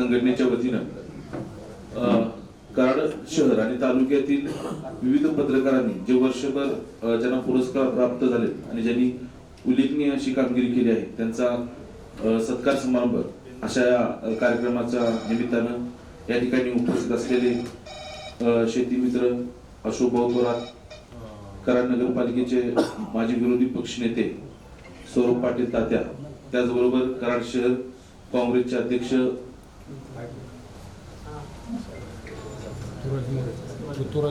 संघटनेच्या वतीनं कराड शहर आणि तालुक्यातील विविध पत्रकारांनी जे वर्षभर ज्यांना पुरस्कार प्राप्त झालेत आणि ज्यांनी उल्लेखनीय अशी कामगिरी केली आहे त्यांचा सत्कार समारंभ अशा कार्यक्रमाच्या निमित्तानं या ठिकाणी उपस्थित असलेले शेतीमित्र अशोक भाऊ थोरात, कराड नगरपालिकेचे माजी विरोधी पक्षनेते सौरभ पाटील तात्या, त्याचबरोबर कराड शहर काँग्रेसचे अध्यक्ष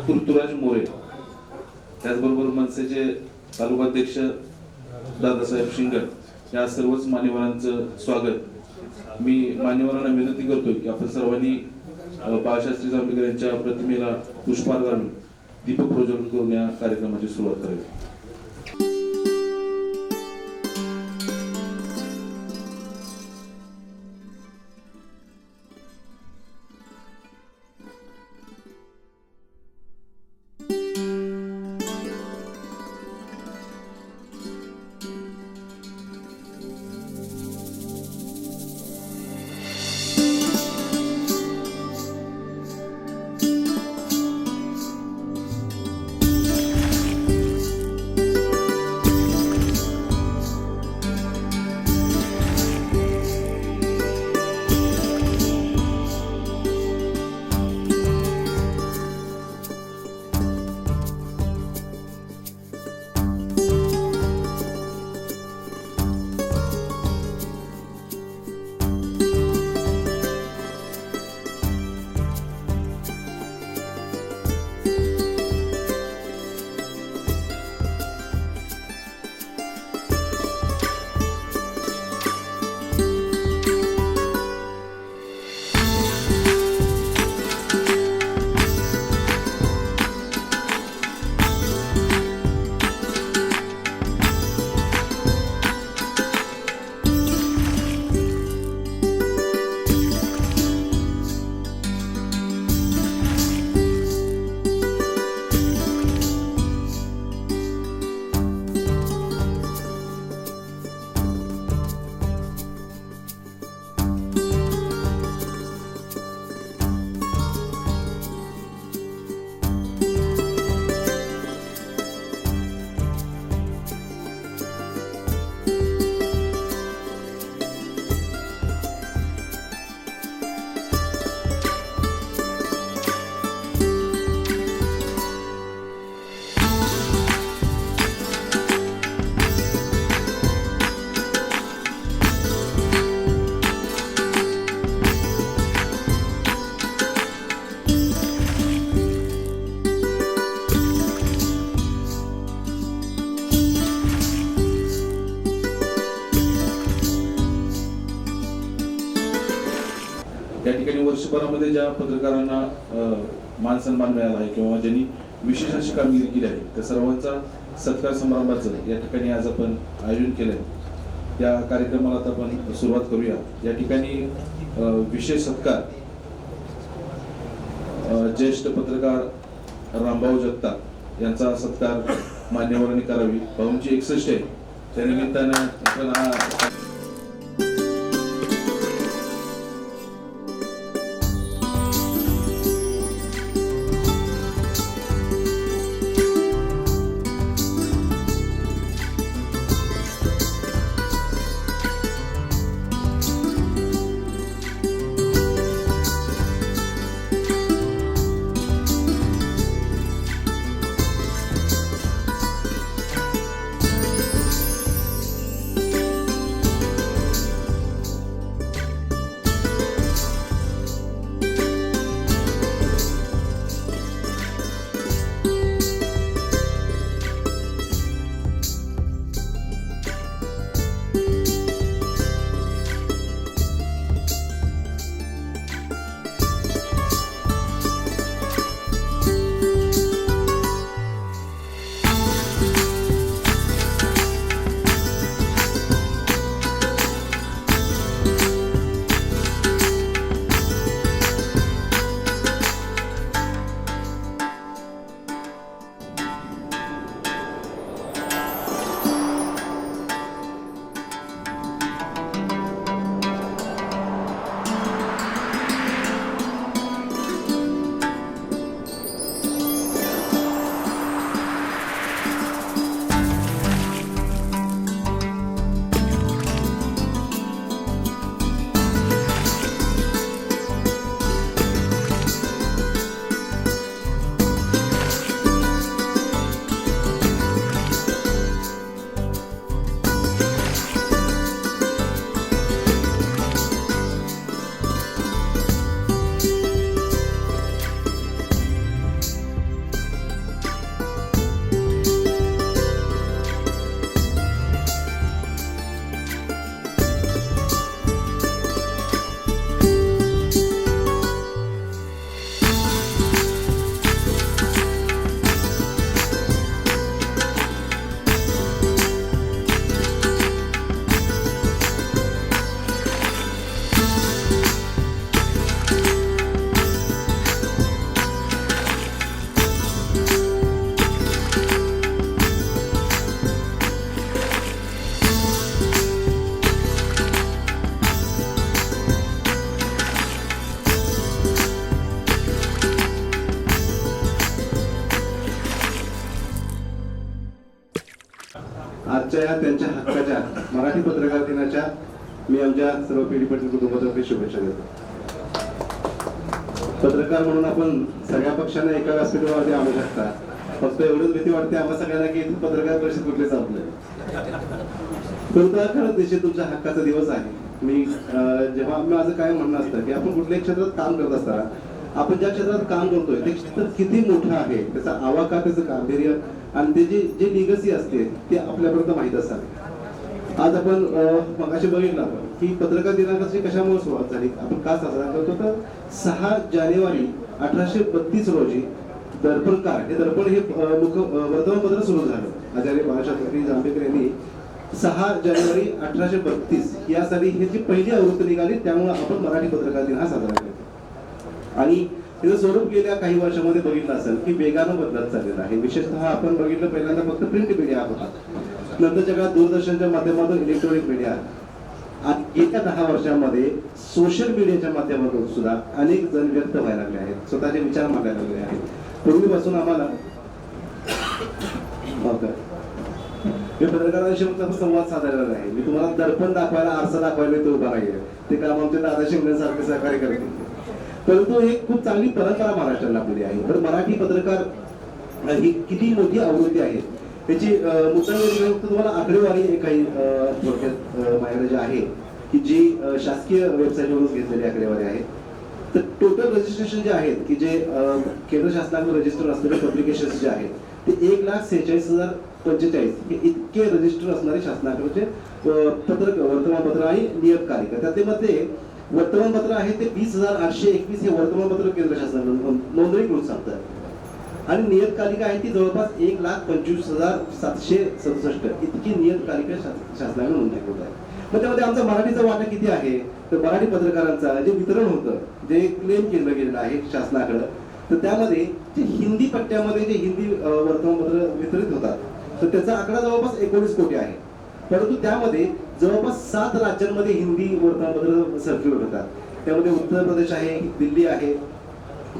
ऋतुराज मोरे, त्याचबरोबर मनसेचे तालुकाध्यक्ष दादासाहेब शिंगण, या सर्वच मान्यवरांचं स्वागत। मी मान्यवरांना विनंती करतोय की आपण सर्वांनी बाळशास्त्री जांभेकर यांच्या प्रतिमेला पुष्पहार घालून दीपक प्रज्वलन करून या कार्यक्रमाची सुरुवात करावी। या ठिकाणी वर्षभरामध्ये ज्या पत्रकारांना मान मिळाला आहे किंवा ज्यांनी विशेष अशी कामगिरी केली आहे त्या सर्वांचा सत्कार समारंभाचं या ठिकाणी आज आपण आयोजन केलंय। या कार्यक्रमाला आता आपण सुरुवात करूया। या ठिकाणी विशेष सत्कार ज्येष्ठ पत्रकार रामभाऊ जगताप यांचा सत्कार मान्यवरांनी करावी। भाऊंची 61 आहे, त्या निमित्ताने आपण हा आजच्या या त्यांच्या हक्काच्या मराठी पत्रकार दिनाच्या मी आमच्या सर्व पिढी पाटील कुटुंबातर्फे शुभेच्छा देतो. पत्रकार म्हणून आपण सगळ्या पक्षांना एका व्यासपीठावरती आणू शकता. फक्त एवढंच भीती वाटते आम्हा सगळ्यांना की पत्रकार परिषद कुठले चालले. परंतु खरंच निश्चित तुमच्या हक्काचा दिवस आहे. मी जेव्हा माझं काय म्हणणं असतं की आपण कुठल्याही क्षेत्रात काम करत असताना आपण ज्या क्षेत्रात काम करतोय ते क्षेत्र किती मोठं आहे, त्याचा आवाका, त्याचं गांभीर्य आणि त्याची जे लिगसी असते ते आपल्यापर्यंत माहीत असावे. आज आपण मगाशी बघितलं आपण की पत्रकार दिनांकाची कशामुळे सुरुवात झाली, आपण का साजरा करतो, तर 6 जानेवारी 1832 रोजी दर्पणकार हे दर्पण हे वर्तमानपत्र सुरू झालं. आचार्य बाळशास्त्री जांभेकर यांनी 6 जानेवारी 1832 या साली ह्याची पहिली आवृत्ती निघाली. त्यामुळे आपण मराठी पत्रकार दिन हा साजरा करतो. आणि त्याचं स्वरूप गेल्या काही वर्षामध्ये बघितलं असेल की वेगानं बदलत चाललेलं आहे. विशेषतः आपण बघितलं पहिल्यांदा फक्त प्रिंट मीडिया होता, नंतरच्या काळात दूरदर्शनच्या माध्यमातून इलेक्ट्रॉनिक मीडिया आणि येत्या 10 वर्षांमध्ये सोशल मीडियाच्या माध्यमातून सुद्धा अनेक जण व्यक्त व्हायला लागले आहेत, स्वतःचे विचार मांडायला लागले आहेत. पूर्वीपासून आम्हाला मी पत्रकारांशी संवाद साधायला आहे. मी तुम्हाला दर्पण दाखवायला, आरसा दाखवायला तो उभा नाहीये, ते काम आमचे दादा शिंगणेसारखे सहकार्य करतील. परंतु हे खूप चांगली परंपरा महाराष्ट्राला लाभलेली आहे. तर मराठी पत्रकार ही किती मोठी आवृत्ती आहे त्याची तुम्हाला आकडेवारी काही थोडक्यात माझ्याकडे जे आहे की जी शासकीय वेबसाईटवरून घेतलेली आकडेवारी आहे. तर टोटल रजिस्ट्रेशन जे आहेत की जे केंद्र शासनाकडे रजिस्टर असलेले पब्लिकेशन्स जे आहेत ते 1,46,045 हे इतके रजिस्टर असणारे शासनाकडचे वर्तमानपत्र आणि नियतकालिका. त्यामध्ये वर्तमानपत्र आहे ते 20,821 हे वर्तमानपत्र केंद्र शासनाकडून नोंदणीकृत सांगतात आणि नियतकालिका आहे ती जवळपास 1,25,767 इतकी नियतकालिका शासनाकडे नोंदणीकृत आहे. मग त्यामध्ये आमचा मराठीचा वाटा किती आहे, तर मराठी पत्रकारांचा जे वितरण होतं, जे क्लेम केलं गेलेलं आहे शासनाकडे, तर त्यामध्ये जे हिंदी पट्ट्यामध्ये जे हिंदी वर्तमानपत्र वितरित होतात तर त्याचा आकडा जवळपास 19 कोटी आहे. परंतु त्यामध्ये जवळपास 7 राज्यांमध्ये हिंदी वर्तमानपत्र सर्क्युलेट होतात. त्यामध्ये उत्तर प्रदेश आहे, दिल्ली आहे,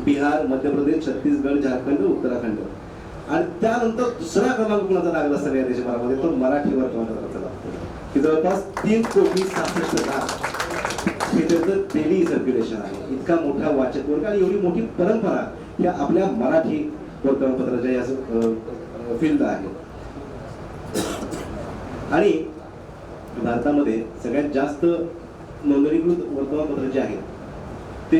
बिहार, मध्य प्रदेश, छत्तीसगड, झारखंड, उत्तराखंड. आणि त्यानंतर दुसरा क्रमांक कोणाचा लागला सगळ्या देशभरामध्ये तो मराठी वर्तमानपत्राचा लागतो की जवळपास 3,66,00,000 हे त्याचं डेली सर्क्युलेशन आहे. इतका मोठा वाचक वर्ग आणि एवढी मोठी परंपरा या आपल्या मराठी वर्तमानपत्राच्या या फील्ड आहे. आणि भारतामध्ये सगळ्यात जास्त नोंदणीकृत वर्तमानपत्र जे आहेत ते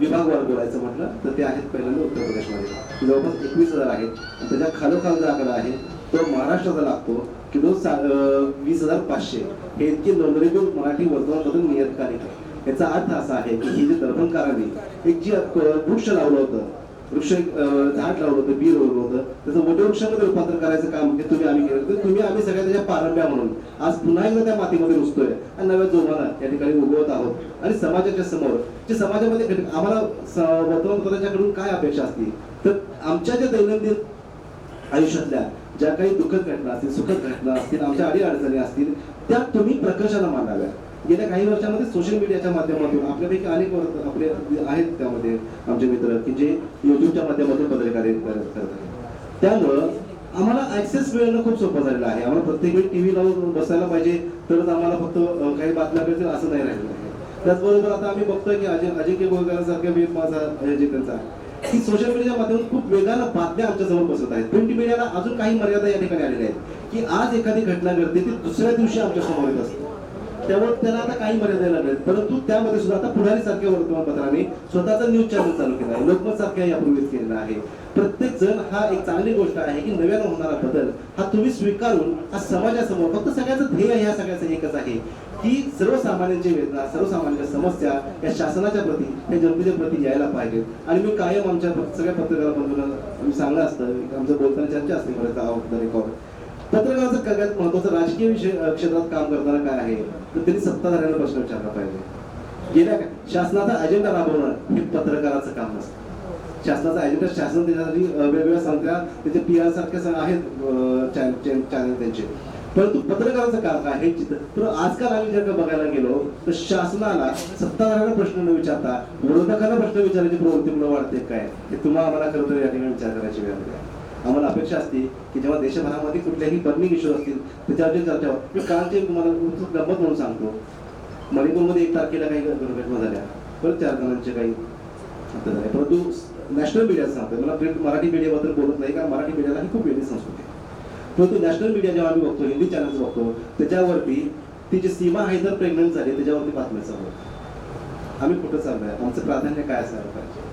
विभागवार बोलायचं म्हटलं तर ते आहेत पहिल्यांदा उत्तर प्रदेशमध्ये जवळपास 21,000 आहेत. त्याच्या खालोखाल जो आकडा आहे तो महाराष्ट्राचा लागतो की तो 20,500 हे इतके नोंदणीकृत मराठी वर्तमानपत्र नियतकालिका. याचा अर्थ असा आहे की ही जे दर्पणकारांनी एक जी वृक्ष लावलं होतं, वृक्ष झाड लावलं होतं, बी रोवलं होतं, त्याचं वटवृक्षामध्ये रूपांतर करायचं काम आम्ही केलं. तुम्ही आम्ही सगळ्या त्याच्या पारंब्या म्हणून आज पुन्हा एकदा त्या मातीमध्ये रुजतोय आणि नव्या जोमानं या ठिकाणी उगवत आहोत. आणि समाजाच्या समोर जे समाजामध्ये आम्हाला वर्तमानपत्राच्याकडून काय अपेक्षा असतील तर आमच्या ज्या दैनंदिन आयुष्यातल्या ज्या काही दुःखद घटना असतील, सुखद घटना असतील, आमच्या अडीअडचणी असतील त्या तुम्ही प्रकर्षानं मांडाव्या. गेल्या काही वर्षांमध्ये सोशल मीडियाच्या माध्यमातून आपल्यापैकी अनेक आपले आहेत त्यामध्ये आमचे मित्र की जे युट्यूबच्या माध्यमातून पत्रकारिता करत आहेत. त्यामुळं आम्हाला ऍक्सेस मिळणं खूप सोपं झालेलं आहे. आम्हाला प्रत्येक वेळी टीव्ही लावून बसायला पाहिजे तरच आम्हाला फक्त काही बातम्या कळतील असं नाही राहिलेलं आहे. त्याचबरोबर आता आम्ही बघतोय की अजिंक्य गोळकरांसारख्या वीर माझा जे त्यांचा की सोशल मीडियाच्या माध्यमातून खूप वेगानं बातम्या आमच्या समोर बसत आहेत. प्रिंट मीडियाला अजून काही मर्यादा या ठिकाणी आलेल्या आहेत की आज एखादी घटना घडते ती दुसऱ्या दिवशी आमच्या समोर येत असते. त्यामुळे त्याला आता काही मर्यादा लागल्या. परंतु त्यामध्ये सुद्धा आता पुढारी सारख्या वर्तमानपत्राने स्वतःचा न्यूज चॅनल चालू केला आहे, लोकमत सारख्या यापूर्वीच केलेला आहे. प्रत्येक जण हा एक चांगली गोष्ट आहे की नव्यानं होणारा बदल हा तुम्ही स्वीकारून हा समाजासमोर फक्त सगळ्याचं ध्येय ह्या सगळ्याचं एकच आहे की सर्वसामान्यांची वेदना, सर्वसामान्यांच्या समस्या या शासनाच्या प्रती, या जनतेच्या प्रती यायला पाहिजेत. आणि मी कायम आमच्या सगळ्या पत्रकार बंधूंना सांगणं असतं, आमचं बोलताना चर्चा असते रेकॉर्ड. पत्रकाराचं सगळ्यात महत्वाचं राजकीय क्षेत्रात काम करताना काय आहे तर त्यांनी सत्ताधाऱ्यांना प्रश्न विचारला पाहिजे. गेल्या शासनाचा अजेंडा राबवणं हे पत्रकाराचं काम नसतं. शासनाचा अजेंडा शासन त्याच्यासाठी वेगवेगळ्या संख्या त्याचे PR सारखे आहेत चॅनल त्यांचे. परंतु पत्रकाराचं काम काय हे चित्र. तर आजकाल आम्ही जर का बघायला गेलो तर शासनाला सत्ताधाऱ्यांना प्रश्न न विचारता विरोधकांना प्रश्न विचारण्याची प्रवृत्ती मुळे वाढते काय हे तुम्हाला आम्हाला खरं तर या ठिकाणी विचार करायची वेळ आहे. आम्हाला अपेक्षा असते की जेव्हा देशभरामध्ये कुठल्याही बर्निंग इश्यू असतील त्याच्यावरची चर्चा होईल. मी कालचे तुम्हाला गंमत म्हणून सांगतो, मणिपूरमध्ये 1 तारखेला काही दुर्घटना झाल्या, परत 4 जणांचे काही हत्या झाल्या. परंतु नॅशनल मीडियाचं सांगतोय, मला प्रिंट मराठी मीडियाबद्दल बोलत नाही, कारण मराठी मीडियाला ही खूप वेगळी संस्कृती आहे. परंतु नॅशनल मीडिया जेव्हा आम्ही बघतो, हिंदी चॅनल्स बघतो, त्याच्यावरती ती जी सीमा हैदर प्रेग्नंट झाली त्याच्यावरती बातम्या चालू आहेत. आम्ही कुठं चाललोय, आमचं प्राधान्य काय असायला पाहिजे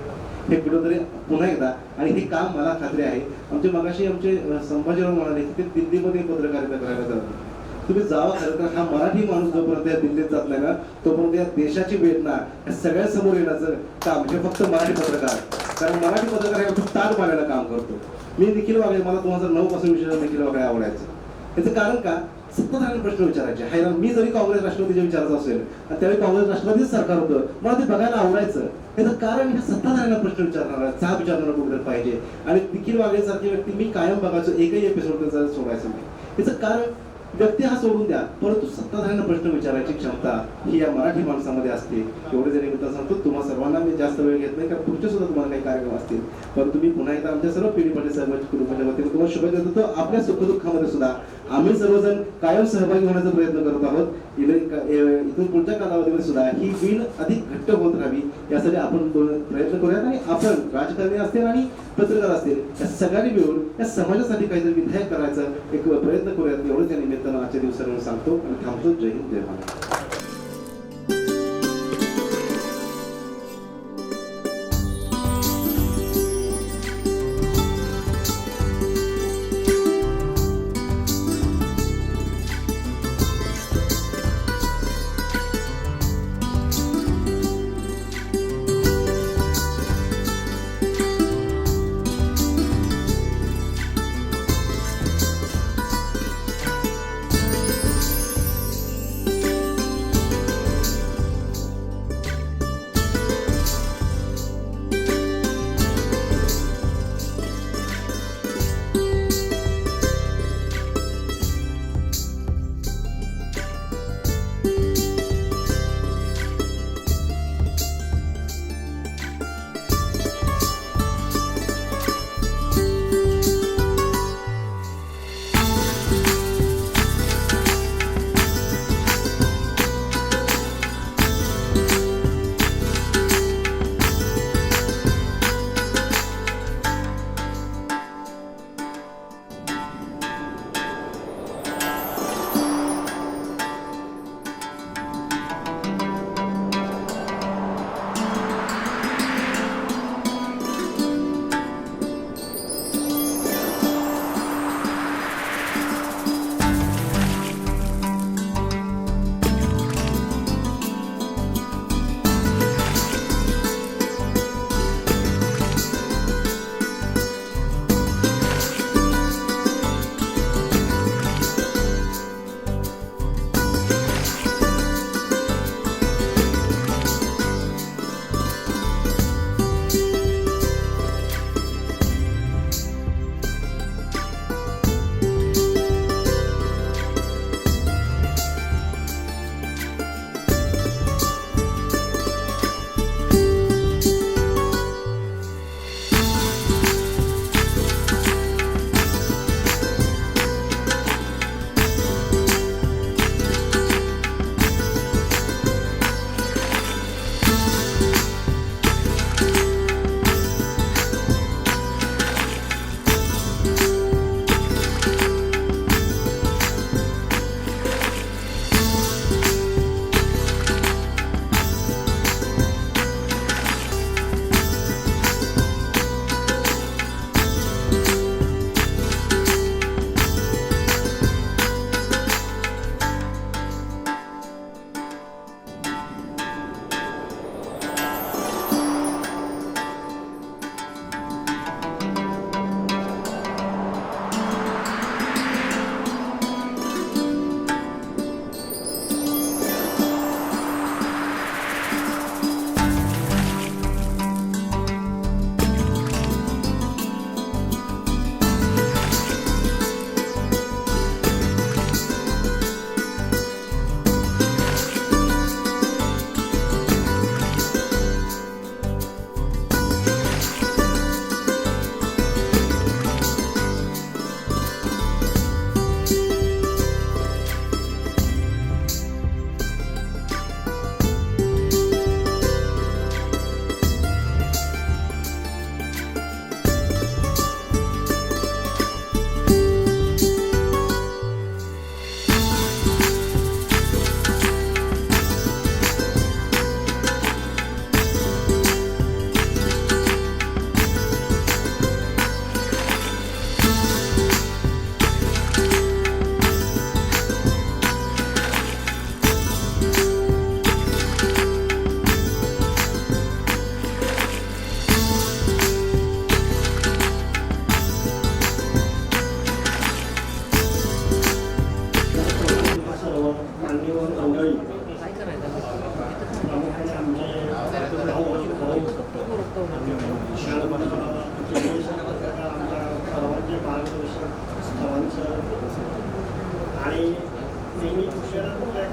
हे कुठंतरी पुन्हा एकदा. आणि हे काम मला खात्री आहे, आमचे मगाशी आमचे संभाजीराव म्हणाले की ते दिल्लीमध्ये पत्रकारिता करायला जातात. तुम्ही जावा, खरं तर हा मराठी माणूस जोपर्यंत या दिल्लीत जात नाही ना, तोपर्यंत या देशाची वेदना या सगळ्यांसमोर येण्याचं काम हे फक्त मराठी पत्रकार, कारण मराठी पत्रकार हे खूप ताट मारायला काम करतो. मी निखिल वागळे, मला 2009 पासून विषय निखिल वागळे आवडायचं. याचं कारण का, सत्ताधाऱ्यांना प्रश्न विचारायचे. हैराण, मी जरी काँग्रेस राष्ट्रवादीचे विचारायचं असेल आणि त्यावेळी काँग्रेस राष्ट्रवादीच सरकार होतं, मला ते बघायला आवडायचं. याचं कारण ह्या सत्ताधाऱ्यांना प्रश्न विचारणारा, चाप विचारणारा कुठेतरी पाहिजे. आणि निखिल वागळे सारखी व्यक्ती मी कायम बघायचो, एकही एपिसोड त्याचा सोडायचं नाही. याचं कारण, व्यक्ती हा सोडून द्या, परंतु सत्ताधाऱ्यांना प्रश्न विचारायची क्षमता ही या मराठी माणसामध्ये असते. एवढे जरी मित्र सांगतो, तुम्हा सर्वांना मी जास्त वेळ घेत नाही, कारण पुढचे सुद्धा तुम्हाला काही कार्यक्रम असतील. परंतु मी पुन्हा एकदा आमच्या सर्व पिढी पाटील साहेबांच्या कुटुंबाच्या वतीने तुम्हाला शुभेच्छा देतो. आपल्या सुखदुःखामध्ये सुद्धा आम्ही सर्वजण कायम सहभागी होण्याचा प्रयत्न करत आहोत. इथून पुढच्या कालावधीमध्ये सुद्धा ही वीण अधिक घट्ट होत राहावी यासाठी आपण प्रयत्न करूयात. आणि आपण राजकारणी असतील आणि पत्रकार असतील, या सगळ्यांनी मिळून या समाजासाठी काहीतरी विधायक करायचं एक प्रयत्न करूयात. एवढंच या निमित्तानं आजच्या दिवसाला सांगतो आणि थांबतो. जय हिंद, जय महाराष्ट्र.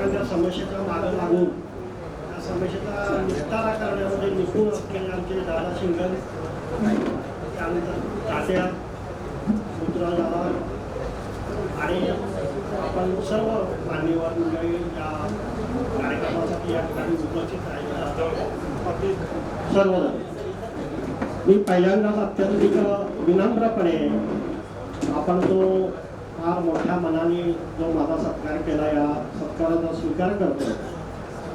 एखाद्या समस्येच्या मागं लागून त्या समस्येचा निस्तारा करण्यामध्ये निपुण असलेले आमचे दादा शिंगण, त्यानंतर तात्या पुत्रा दादा आणि आपण सर्व मान्यवर मंडळी या कार्यक्रमासाठी या ठिकाणी उपस्थित आहे सर्वजण. मी पहिल्यांदाच अत्यंत विनम्रपणे आपण जो फार मोठ्या मनाने जो माझा सत्कार केला या सत्काराचा स्वीकार करतो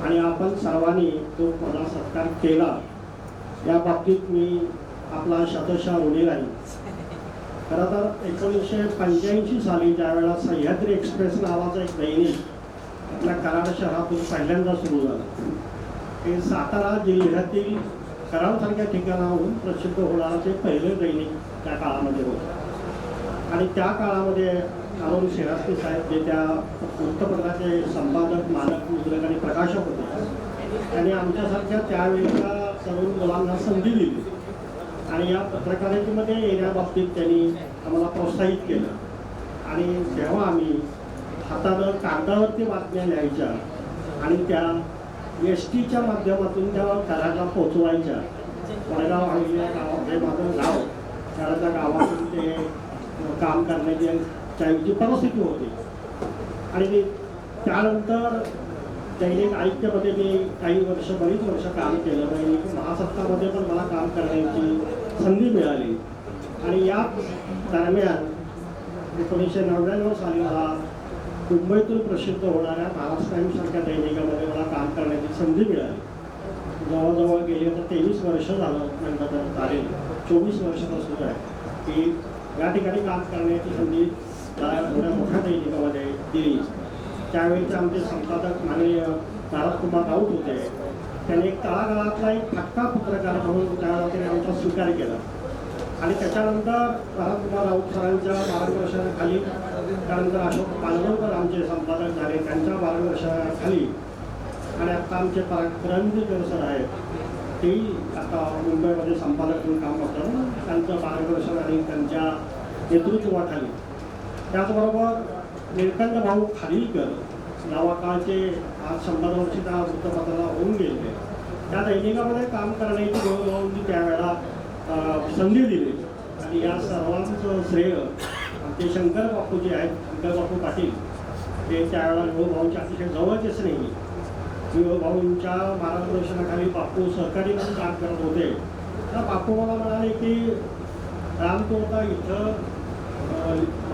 आणि आपण सर्वांनी तो माझा सत्कार केला या बाबतीत मी आपला शतशः ऋणी राहील. खरं तर 1985 साली ज्यावेळेला सह्याद्री एक्सप्रेस नावाचं एक दैनिक आपल्या कराड शहरातून पहिल्यांदा सुरू झालं, ते सातारा जिल्ह्यातील कराडसारख्या ठिकाणाहून प्रसिद्ध होणारं ते पहिलं दैनिक त्या काळामध्ये होतं. आणि त्या काळामध्ये अरुण शेरास्ते साहेब जे त्या वृत्तपत्राचे संपादक, मालक, मुद्रक आणि प्रकाशक होते, त्यांनी आमच्यासारख्या त्यावेळेच्या तरुण मुलांना संधी दिली आणि या पत्रकारितेमध्ये येण्याबाबतीत त्यांनी आम्हाला प्रोत्साहित केलं. आणि तेव्हा आम्ही हातानं कागदावरती बातम्या लिहायच्या आणि त्या एसटीच्या माध्यमातून त्या घराला पोचवायच्या. वडगाव हळी या गावामध्ये माझं गाव, त्या गावातून ते काम करण्याची त्याची परिस्थिती होती. आणि त्यानंतर दैनिक आयुक्तमध्ये मी काही बरीच वर्ष काम केलं. दैनिक महासत्तामध्ये पण मला काम करण्याची संधी मिळाली. आणि या दरम्यान 1999 साली मला मुंबईतून प्रसिद्ध होणाऱ्या महाराष्ट्र टाइम्ससारख्या दैनिकामध्ये मला काम करण्याची संधी मिळाली. जवळजवळ गेली तर 23 वर्ष झालं म्हणतात तर चालेल, 24 वर्षापासून आहे की या ठिकाणी काम करण्याची संधी एवढ्या मोठ्या दैनिकामध्ये दिली. त्यावेळेचे आमचे संपादक माननीय भारतकुमार राऊत होते. त्यांनी एक तळागाळातला एक फटका पत्रकार म्हणून त्यावेळेला त्यांनी आमचा स्वीकार केला. आणि त्याच्यानंतर भारतकुमार राऊत सरांच्या मार्गदर्शनाखाली, त्यानंतर अशोक पालवकर आमचे संपादक झाले, त्यांच्या मार्गदर्शनाखाली, आणि आता आमचे पराक्रमजीकर सर आहेत, तेही आता मुंबईमध्ये संपादक म्हणून काम करतात, त्यांचं मार्गदर्शन आणि त्यांच्या नेतृत्वाखाली. त्याचबरोबर निळकंठ भाऊ खालीलकर नावाकाळचे आज 100 वर्षी त्या वृत्तपत्राला होऊन गेले, त्या दैनिकामध्ये काम करण्याची जवळजवळ मी त्यावेळेला संधी दिली. आणि या सर्वांचं श्रेय आमचे शंकर बापू जे आहेत, शंकर बापू पाटील, ते त्यावेळेला भाऊंच्या अतिशय जवळचेच नाही. भाऊंच्या मार्गदर्शनाखाली बापू सहकारी म्हणून काम करत होते. तर बापू मला म्हणाले की राम तू आता इथं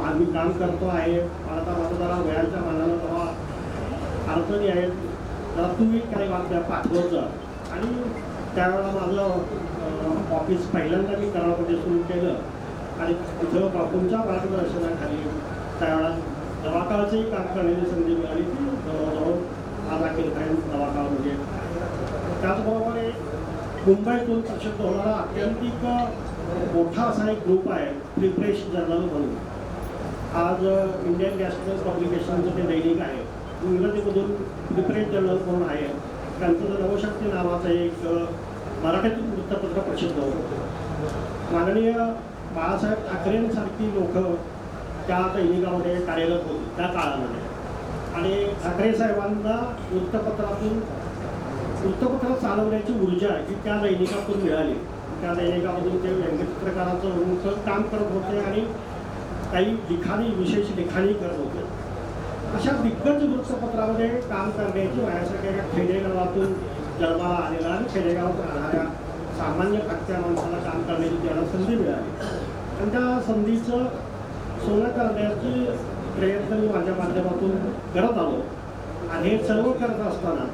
आम्ही काम करतो आहे, आता माझं जरा वयाच्या मानानं तेव्हा अडचणी आहेत, जरा तुम्ही काही बातम्या पाठवत जा. आणि त्यावेळेला माझं ऑफिस पहिल्यांदा मी कराडमध्ये सुरू केलं आणि तिथं बापूंच्या मार्गदर्शनाखाली त्यावेळेला दवाखान्याचंही काम करण्याची संधी मिळाली. जवळजवळ आज अखिल दवाखान्यामध्ये. त्याचबरोबर मुंबईतून प्रसिद्ध होणारा अत्यंतिक मोठा असा एक ग्रुप आहे फ्री प्रेस जर्नल म्हणून. आज इंडियन नॅशनल पब्लिकेशनचं ते दैनिक आहे, इंग्रजीमधून फ्री प्रेस जर्नल म्हणून आहे. त्यांचं नवशक्ती नावाचं एक मराठीतून वृत्तपत्र प्रसिद्ध होतं. माननीय बाळासाहेब ठाकरेंसारखी लोक त्या दैनिकामध्ये कार्यरत होती त्या काळामध्ये. आणि ठाकरे साहेबांना वृत्तपत्र चालवण्याची ऊर्जा ही त्या दैनिकातून मिळाली. त्या दैनिकामधून ते व्यंगचित्रकाराचं काम करत होते आणि काही लिखाणी, विशेष लिखाणी करत होते. अशा दिग्गज वृत्तपत्रामध्ये काम करण्याची माझ्यासारख्या एका खेडेगावातून जन्माला आलेला आणि खेडेगावात राहणाऱ्या सामान्य फाटक्या माणसाला काम करण्याची त्याला संधी मिळाली. आणि त्या संधीचं सोनं करण्याची प्रयत्न मी माझ्या माध्यमातून करत आलो. आणि हे सर्व करत असताना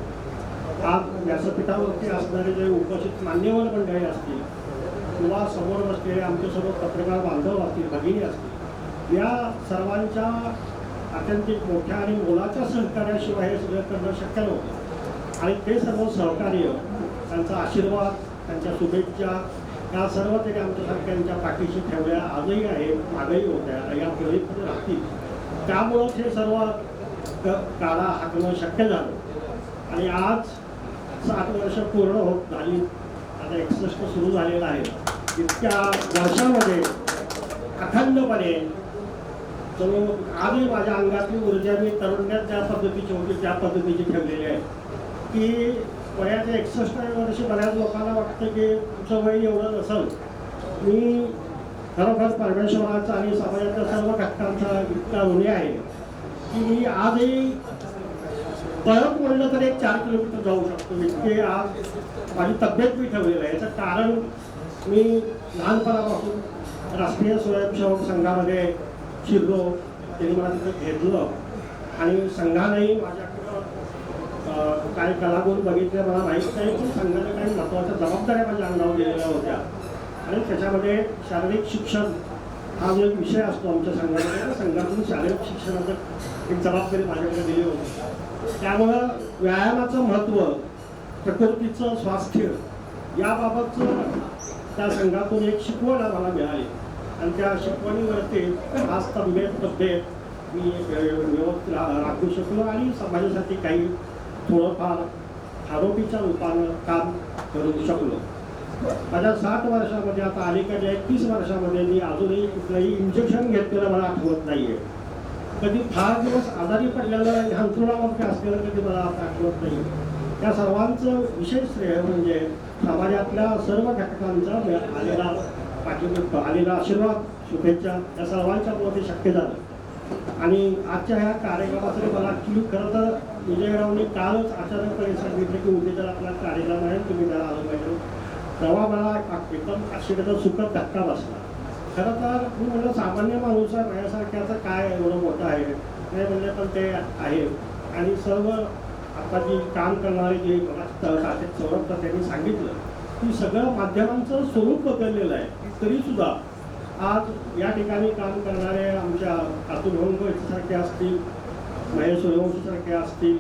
आज व्यासपीठावरती असणारे जे उपस्थित मान्यवर मंडळी असतील किंवा समोर बसलेले आमचे सर्व पत्रकार बांधव असतील, भगिनी असतील, या सर्वांच्या अत्यंतिक मोठ्या आणि मोलाच्या सहकार्याशिवाय हे सगळं करणं शक्य नव्हतं. आणि ते सर्व सहकार्य, त्यांचा आशीर्वाद, त्यांच्या शुभेच्छा, या सर्व त्यांनी आमच्यासारख्यांच्या पाठीशी ठेवल्या आजही आहे, मागही होत्या, या पुढेही राहतील. त्यामुळंच हे सर्व काळा हाकणं शक्य झालं. आणि आज 7 वर्ष पूर्ण होत झाली, आता 61 सुरू झालेलं आहे. इतक्या वर्षामध्ये अखंडपणे तर आजही माझ्या अंगातली ऊर्जा मी तरुण्यात ज्या पद्धतीची होती त्या पद्धतीची ठेवलेली आहे की वयाच्या 61 वर्षी बऱ्याच लोकांना वाटतं की तुमचं वय एवढं नसेल. मी खरोखर परमेश्वराचा आणि समाजाच्या सर्व घटकांचा इतका ऋणी आहे की मी आजही परत म्हणलं तर 4 किलोमीटर जाऊ शकतो इतके आज माझी तब्येत मी ठेवलेलं आहे. याचं कारण मी लहानपणापासून राष्ट्रीय स्वयंसेवक संघामध्ये शिरलो. त्यांनी मला तिथं घेतलं आणि संघानेही माझ्याकडं काही कलागुण बघितले मला माहीत नाही पण संघाने काही महत्त्वाच्या जबाबदाऱ्या माझ्या अंगावर दिलेल्या होत्या आणि त्याच्यामध्ये शारीरिक शिक्षण हा जो एक विषय असतो आमच्या संघामध्ये त्या संघातून शारीरिक शिक्षणाचं एक जबाबदारी माझ्याकडे दिली होती. त्यामुळं व्यायामाचं महत्त्व, प्रकृतीचं स्वास्थ्य याबाबतचं त्या संघातून एक शिकवण आम्हाला मिळाली आणि त्या शिकवणीवरती आज तब्येत मी व्यवस्थित राखू शकलो आणि समाजासाठी काही थोडंफार आरोपीच्या रूपानं काम करू शकलो. माझ्या 60 वर्षामध्ये आता अलीकडच्या 31 वर्षामध्ये मी अजूनही कुठलंही इंजेक्शन घेतलेलं मला आठवत नाही आहे. कधी फार दिवस आजारी पडलेलं अंथरुणामध्ये असलेलं कधी मला आता आठवत नाही. या सर्वांचं विशेष श्रेय म्हणजे समाजातल्या सर्व घटकांचा आलेला पाठिंबा, आलेला आशीर्वाद, शुभेच्छा या सर्वांच्यामुळे ते शक्य झालं. आणि आजच्या ह्या कार्यक्रमासाठी मला ॲक्च्युली खरं तर विजयरावनी कालच अचानकपणे सांगितलं की उद्या जर आपला कार्यक्रम आहे तुम्ही त्याला आलं पाहिजे. तेव्हा मला एकदम आश्चर्याचा सुखद धक्का बसला. खरं तर मी म्हणलं सामान्य माणूस आहे माझ्यासारख्याचं काय एवढं मोठं आहे नाही म्हणले पण ते आहे. आणि सर्व आता जी काम करणारे जे साथीत सौरभ त्यांनी सांगितलं की सगळं माध्यमांचं स्वरूप बदललेलं आहे तरीसुद्धा आज या ठिकाणी काम करणारे आमच्या अतुल सारखे असतील, महेश सूर्यवंशीसारखे असतील,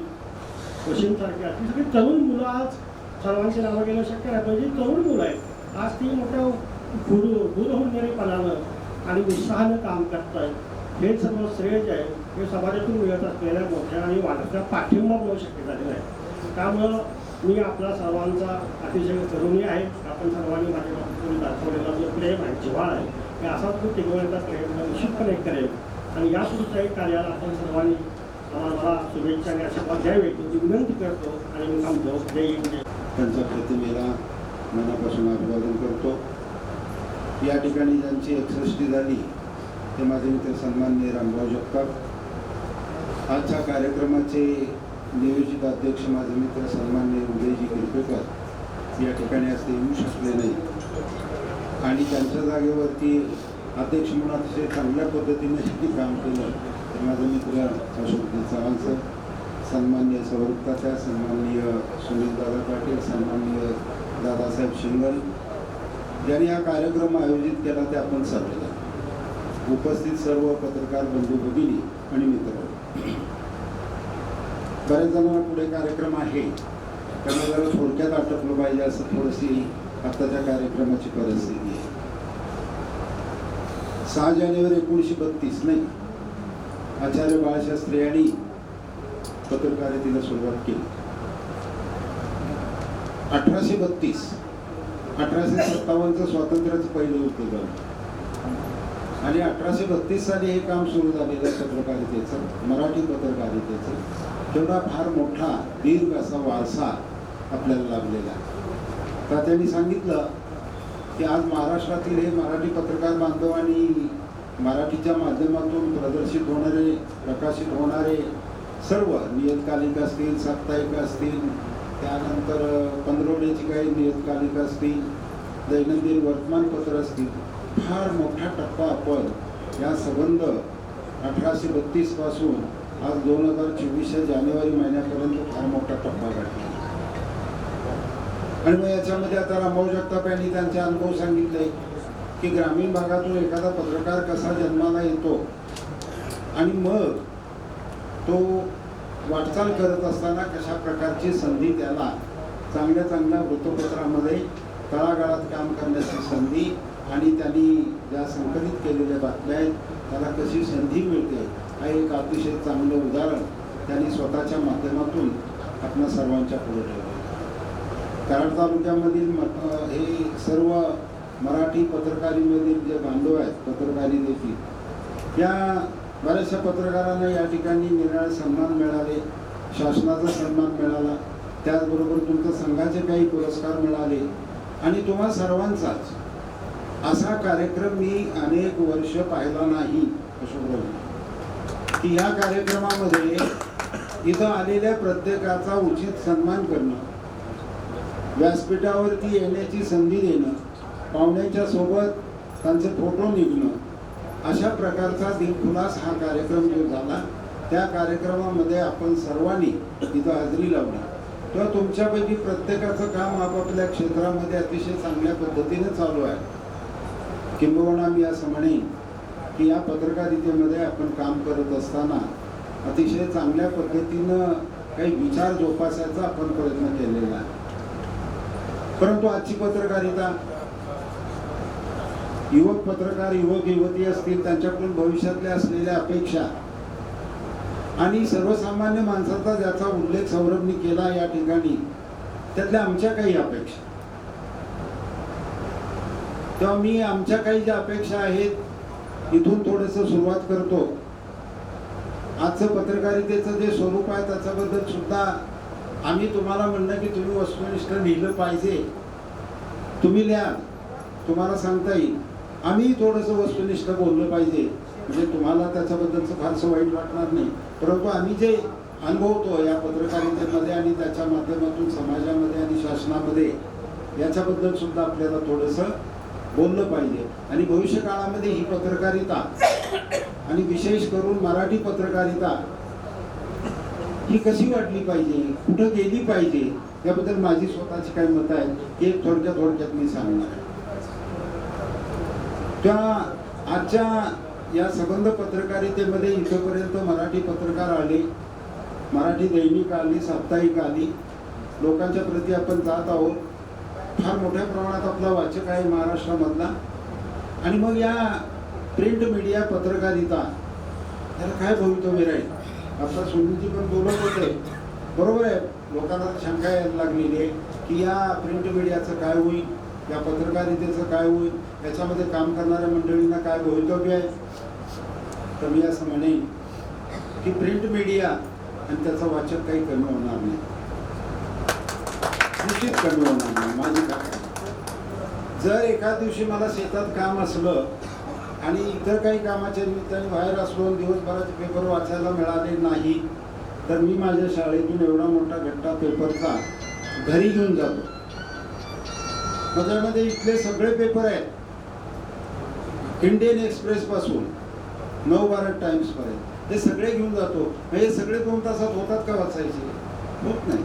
वशिमसारखे असतील सगळी तरुण मुलं आज सर्वांची नावं घेणं शक्य नाही पण जी तरुण मुलं आहेत आज ती मोठ्या दूरहुन्नेरीपणानं आणि उत्साहानं काम करत आहेत. हे सर्व श्रेय जे आहे हे समाजातून मिळत असलेल्या मोठ्या आणि वाढत्या पाठिंबामुळे शक्य झालेलं आहे. त्यामुळं मी आपला सर्वांचा अतिशय ऋणी आहे. आपण सर्वांनी माझ्या बाबतीतून दाखवलेला जो प्रेम आहे, जिव्हाळा आहे हे असाच तो टिकवण्याचा प्रयत्न निश्चितपणे करेल आणि या पुढच्याही कार्याला आपण सर्वांनी मला शुभेच्छा आणि आशीर्वाद द्यावे ही विनंती करतो आणि मी थांबतो. जय हिंद. त्यांच्या प्रतिमेला मनापासून अभिवादन करतो. या ठिकाणी ज्यांची 61 झाली ते माझे मित्र सन्माननीय रामभाऊ जगताप. आजच्या कार्यक्रमाचे नियोजित अध्यक्ष माझे मित्र सन्माननीय उदयजी किरपेकर या ठिकाणी आज ते येऊ शकले नाही आणि त्यांच्या जागेवरती अध्यक्ष म्हणून अतिशय चांगल्या पद्धतीने काम केलं तर माझे मित्र अशोकजी चव्हाण सर, सन्माननीय सौरभ तात्या, सन्माननीय सुनीलदादा पाटील, सन्माननीय दादासाहेब शिंगल ज्यांनी हा कार्यक्रम आयोजित केला ते आपण सर्वजण उपस्थित सर्व पत्रकार बंधू भगिनी आणि मित्र. बऱ्याच जणांना पुढे कार्यक्रम आहे त्यांना जरा थोडक्यात आटपलं पाहिजे असं थोडीशी आत्ताच्या कार्यक्रमाची परिस्थिती आहे. 6 जानेवारी 1932 नाही आचार्य बाळशास्त्री यांनी पत्रकारितेला सुरुवात केली. 1832 1857 स्वातंत्र्याचं पहिलं युद्ध झालं आणि 1832 साली हे काम सुरू झालेलं आहे पत्रकारितेचं, मराठी पत्रकारितेचं. तेवढा फार मोठा दीर्घ असा वारसा आपल्याला लाभलेला आहे. तर त्यांनी सांगितलं की आज महाराष्ट्रातील हे मराठी पत्रकार बांधव आणि मराठीच्या माध्यमातून प्रदर्शित होणारे, प्रकाशित होणारे सर्व नियतकालिक असतील, साप्ताहिक असतील, त्यानंतर पंधरवड्याची काही नियतकालिक असतील, दैनंदिन वर्तमानपत्र असतील, फार मोठा टप्पा आपण या संबंध 1832 पासून आज 2024 जानेवारी महिन्यापर्यंत फार मोठा टप्पा गाठला. आणि मग याच्यामध्ये आता रामभाऊ जगताप यांनी त्यांचे अनुभव सांगितले की ग्रामीण भागातून एखादा पत्रकार कसा जन्माला येतो आणि मग तो वाटचाल करत असताना कशा प्रकारची संधी त्याला चांगल्या चांगल्या वृत्तपत्रामध्ये तळागाळात काम करण्याची संधी आणि त्यांनी ज्या संकलित केलेल्या बातम्या आहेत त्याला कशी संधी मिळते हा एक अतिशय चांगलं उदाहरण त्यांनी स्वतःच्या माध्यमातून आपल्या सर्वांच्या पुढे ठेवलं. कराड तालुक्यामधील हे सर्व मराठी पत्रकारितेमधील जे बांधव आहेत पत्रकारितेतील या बऱ्याचशा पत्रकारांना या ठिकाणी निराळे सन्मान मिळाले, शासनाचा सन्मान मिळाला, त्याचबरोबर तुमच्या संघाचे काही पुरस्कार मिळाले आणि तुम्हा सर्वांचाच असा कार्यक्रम मी अनेक वर्ष पाहिला नाही अशोकराव, की या कार्यक्रमामध्ये इथं आलेल्या प्रत्येकाचा उचित सन्मान करणं, व्यासपीठावरती येण्याची संधी देणं, पाहुण्यांच्या सोबत त्यांचे फोटो निघणं, अशा प्रकारचा दिलखुलास हा कार्यक्रम जो झाला, त्या कार्यक्रमामध्ये आपण सर्वांनी इथं हजेरी लावली. तेव्हा तुमच्यापैकी प्रत्येकाचं काम आपापल्या क्षेत्रामध्ये अतिशय चांगल्या पद्धतीने चालू आहे. किंबहुना मी असं म्हणेन की या पत्रकारितेमध्ये आपण काम करत असताना अतिशय चांगल्या पद्धतीनं काही विचार जोपासायचा आपण प्रयत्न केलेला आहे. परंतु आजची पत्रकारिता, युवक पत्रकार, युवक युवती असतील, त्यांच्याकडून भविष्यातल्या असलेल्या अपेक्षा आणि सर्वसामान्य माणसाचा ज्याचा उल्लेख सौरभनी केला या ठिकाणी, त्यातल्या आमच्या काही अपेक्षा. तेव्हा मी आमच्या काही ज्या अपेक्षा आहेत इथून थोडंसं सुरुवात करतो. आजचं पत्रकारितेचं जे स्वरूप आहे त्याच्याबद्दल सुद्धा आम्ही तुम्हाला म्हणणं की तुम्ही वस्तुनिष्ठ लिहिलं पाहिजे, तुम्ही लिहा, तुम्हाला सांगता येईल. आम्ही थोडंसं वस्तुनिष्ठ बोललं पाहिजे, म्हणजे तुम्हाला त्याच्याबद्दलचं फारसं वाईट वाटणार नाही. परंतु आम्ही जे अनुभवतो या पत्रकारितेमध्ये आणि त्याच्या माध्यमातून समाजामध्ये आणि शासनामध्ये, याच्याबद्दल सुद्धा आपल्याला थोडंसं बोललं पाहिजे. आणि भविष्य काळामध्ये ही पत्रकारिता आणि विशेष करून मराठी पत्रकारिता ही कशी वाढली पाहिजे, कुठं गेली पाहिजे, याबद्दल माझी स्वतःची काही मतं आहेत, की एक थोडक्यात मी सांगणार आहे. त्या आजच्या या संबंध पत्रकारितेमध्ये इथपर्यंत मराठी पत्रकार आले, मराठी दैनिक आली, साप्ताहिक आली, लोकांच्या प्रती आपण जात आहोत. फार मोठ्या प्रमाणात आपला वाचक आहे महाराष्ट्रामधला. आणि मग या प्रिंट मीडिया पत्रकारिता त्याला काय भवितव्य राहील? आता सुनीलजी पण बोलत होते, बरोबर आहे, लोकांना शंका यायला लागलेली आहे की या प्रिंट मीडियाचं काय होईल, या पत्रकारितेचं काय होईल, याच्यामध्ये काम करणाऱ्या मंडळींना काय भवितव्य आहे. तर मी असं म्हणेन की प्रिंट मीडिया आणि त्याचा वाचक काही कमी होणार नाही, निश्चित कमी होणार नाही. माझी काय, जर एका दिवशी मला शेतात काम असलं आणि इतर काही कामाच्या निमित्ताने बाहेर असलो, दिवसभराचे पेपर वाचायला मिळाले नाही, तर मी माझ्या शाळेतून एवढा मोठा गट्टा पेपरचा घरी घेऊन जातो. माझ्यामध्ये इथले सगळे पेपर आहेत, इंडियन एक्सप्रेस पासून नवभारत टाइम्स पर्यंत, ते सगळे घेऊन जातो. हे सगळे 2 तासात होतात का वाचायचे? होत नाही.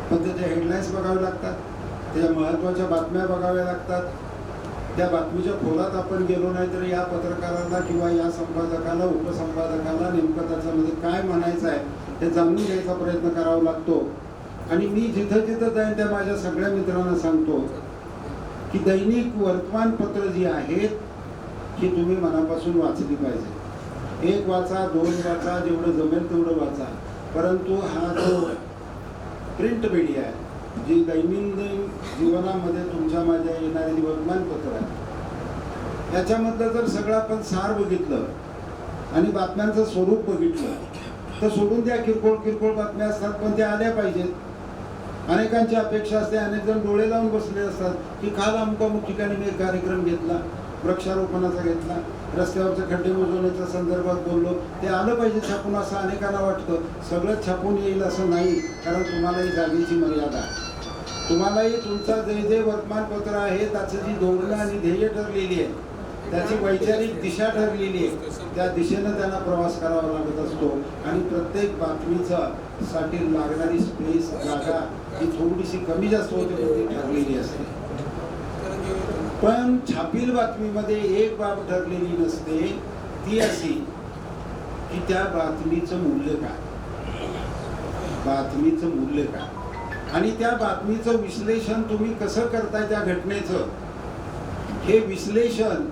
पण त्याच्या हेडलाईन्स बघावे लागतात, त्याच्या महत्त्वाच्या बातम्या बघाव्या लागतात. त्या बातमीच्या खोलात आपण गेलो नाही तर या पत्रकाराला किंवा या संपादकाला, उपसंपादकाला नेमकं त्याच्यामध्ये काय म्हणायचं आहे हे जाणून घ्यायचा प्रयत्न करावा लागतो. आणि मी जिथं जिथं जाईन त्या माझ्या सगळ्या मित्रांना सांगतो की दैनिक वर्तमानपत्र जी आहेत ही तुम्ही मनापासून वाचली पाहिजे. 1 वाचा, 2 वाचा, जेवढं जमेल तेवढं वाचा. परंतु हा जो प्रिंट मीडिया आहे, जी दैनंदिन जीवनामध्ये तुमच्या माझ्या येणारी वर्तमानपत्र आहे, याच्यामधलं जर सगळं आपण सार बघितलं आणि बातम्यांचं स्वरूप बघितलं तर सोडून द्या, किरकोळ बातम्या असतात पण त्या आल्या पाहिजेत. अनेकांची अपेक्षा असते, अनेक जण डोळे लावून बसले असतात की काल अमुक ठिकाणी मी एक कार्यक्रम घेतला, वृक्षारोपणाचा घेतला, रस्त्यावरचे खड्डे बुजवण्याच्या संदर्भात बोललो, ते आलं पाहिजे छापून असं अनेकांना वाटतं. सगळं छापून येईल असं नाही, कारण तुम्हालाही जागेची मर्यादा आहे. तुम्हालाही तुमचा जे वर्तमानपत्र आहे त्याची जी धोरणं आणि ध्येय ठरलेली आहे, त्याची वैचारिक दिशा ठरलेली आहे, त्या दिशेनं त्यांना प्रवास करावा लागत असतो. आणि प्रत्येक बातमीचा साठी लागणारी स्पेस, जागा ही थोडीशी कमी जास्त होते, ती ठरलेली असते. पण छापील बातमीमध्ये एक बाब ठरलेली नसते, ती अशी की त्या बातमीचं मूल्य काय, बातमीचं मूल्य काय, आणि त्या बातमीचं विश्लेषण तुम्ही कसं करताय त्या घटनेचं, हे विश्लेषण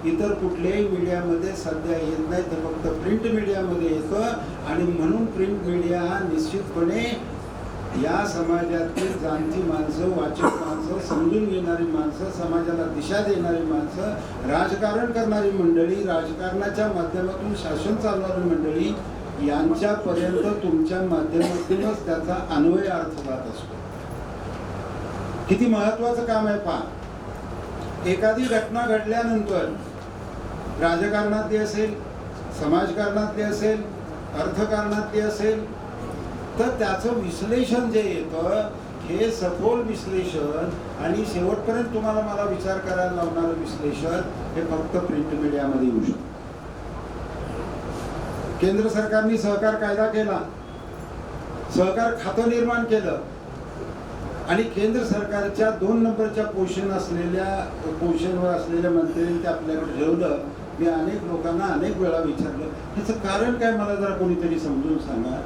इतर कुठल्याही मीडियामध्ये सध्या येत नाही, तर फक्त प्रिंट मीडियामध्ये येतं. आणि म्हणून प्रिंट मीडिया हा निश्चितपणे या समाजातील जाणती माणसं, वाचक माणसं, माणसं, समजून घेणारी माणसं, समाजाला दिशा देणारी माणसं, राजकारण करणारी मंडळी, राजकारणाच्या माध्यमातून शासन चालवणारी मंडळी यांच्यापर्यंत तुमच्या माध्यमातूनच त्याचा अन्वय अर्थ जात असतो. किती महत्वाचं काम आहे पहा. एखादी घटना घडल्यानंतर राजकारणातली असेल, समाजकारणातली असेल, अर्थकारणातली असेल, तर त्याचं विश्लेषण जे येतं हे सखोल विश्लेषण आणि शेवटपर्यंत तुम्हाला मला विचार करायला लावणारं विश्लेषण हे फक्त प्रिंट मीडियामध्ये येऊ शकतं. केंद्र सरकारने सहकार कायदा केला, सहकार खातं निर्माण केलं आणि केंद्र सरकारच्या 2 नंबरच्या पोझिशनवर असलेल्या मंत्र्यांनी ते आपल्याकडे ठेवलं. मी अनेक लोकांना अनेक वेळा विचारलं, ह्याचं कारण काय, मला जरा कोणीतरी समजून सांगा.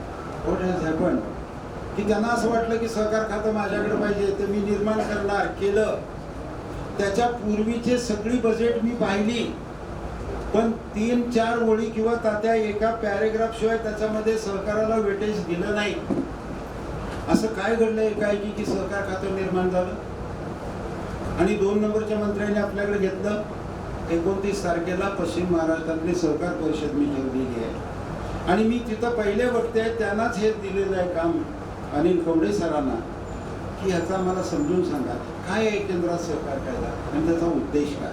What has happened? की त्यांना असं वाटलं की सहकार खातं माझ्याकडे पाहिजे, ते मी निर्माण करणार, केलं. त्याच्या पूर्वीचे सगळी बजेट मी पाहिली, पण 3-4 ओळी किंवा तात्या एका पॅरेग्राफ शिवाय त्याच्यामध्ये सहकाराला वेटेज दिलं नाही. असं काय घडलं एकाएकी की सहकार खातं निर्माण झालं आणि 2 नंबरच्या मंत्र्यांनी आपल्याकडे घेतलं. 29 तारखेला पश्चिम महाराष्ट्रातली सहकार परिषद मी ठेवलेली आहे आणि मी तिथं पहिले बघते त्यांनाच हे दिलेलं आहे काम, अनिल कवडे सरांना, की ह्याचा मला समजून सांगा काय आहे केंद्रात सहकार कायदा आणि त्याचा उद्देश काय.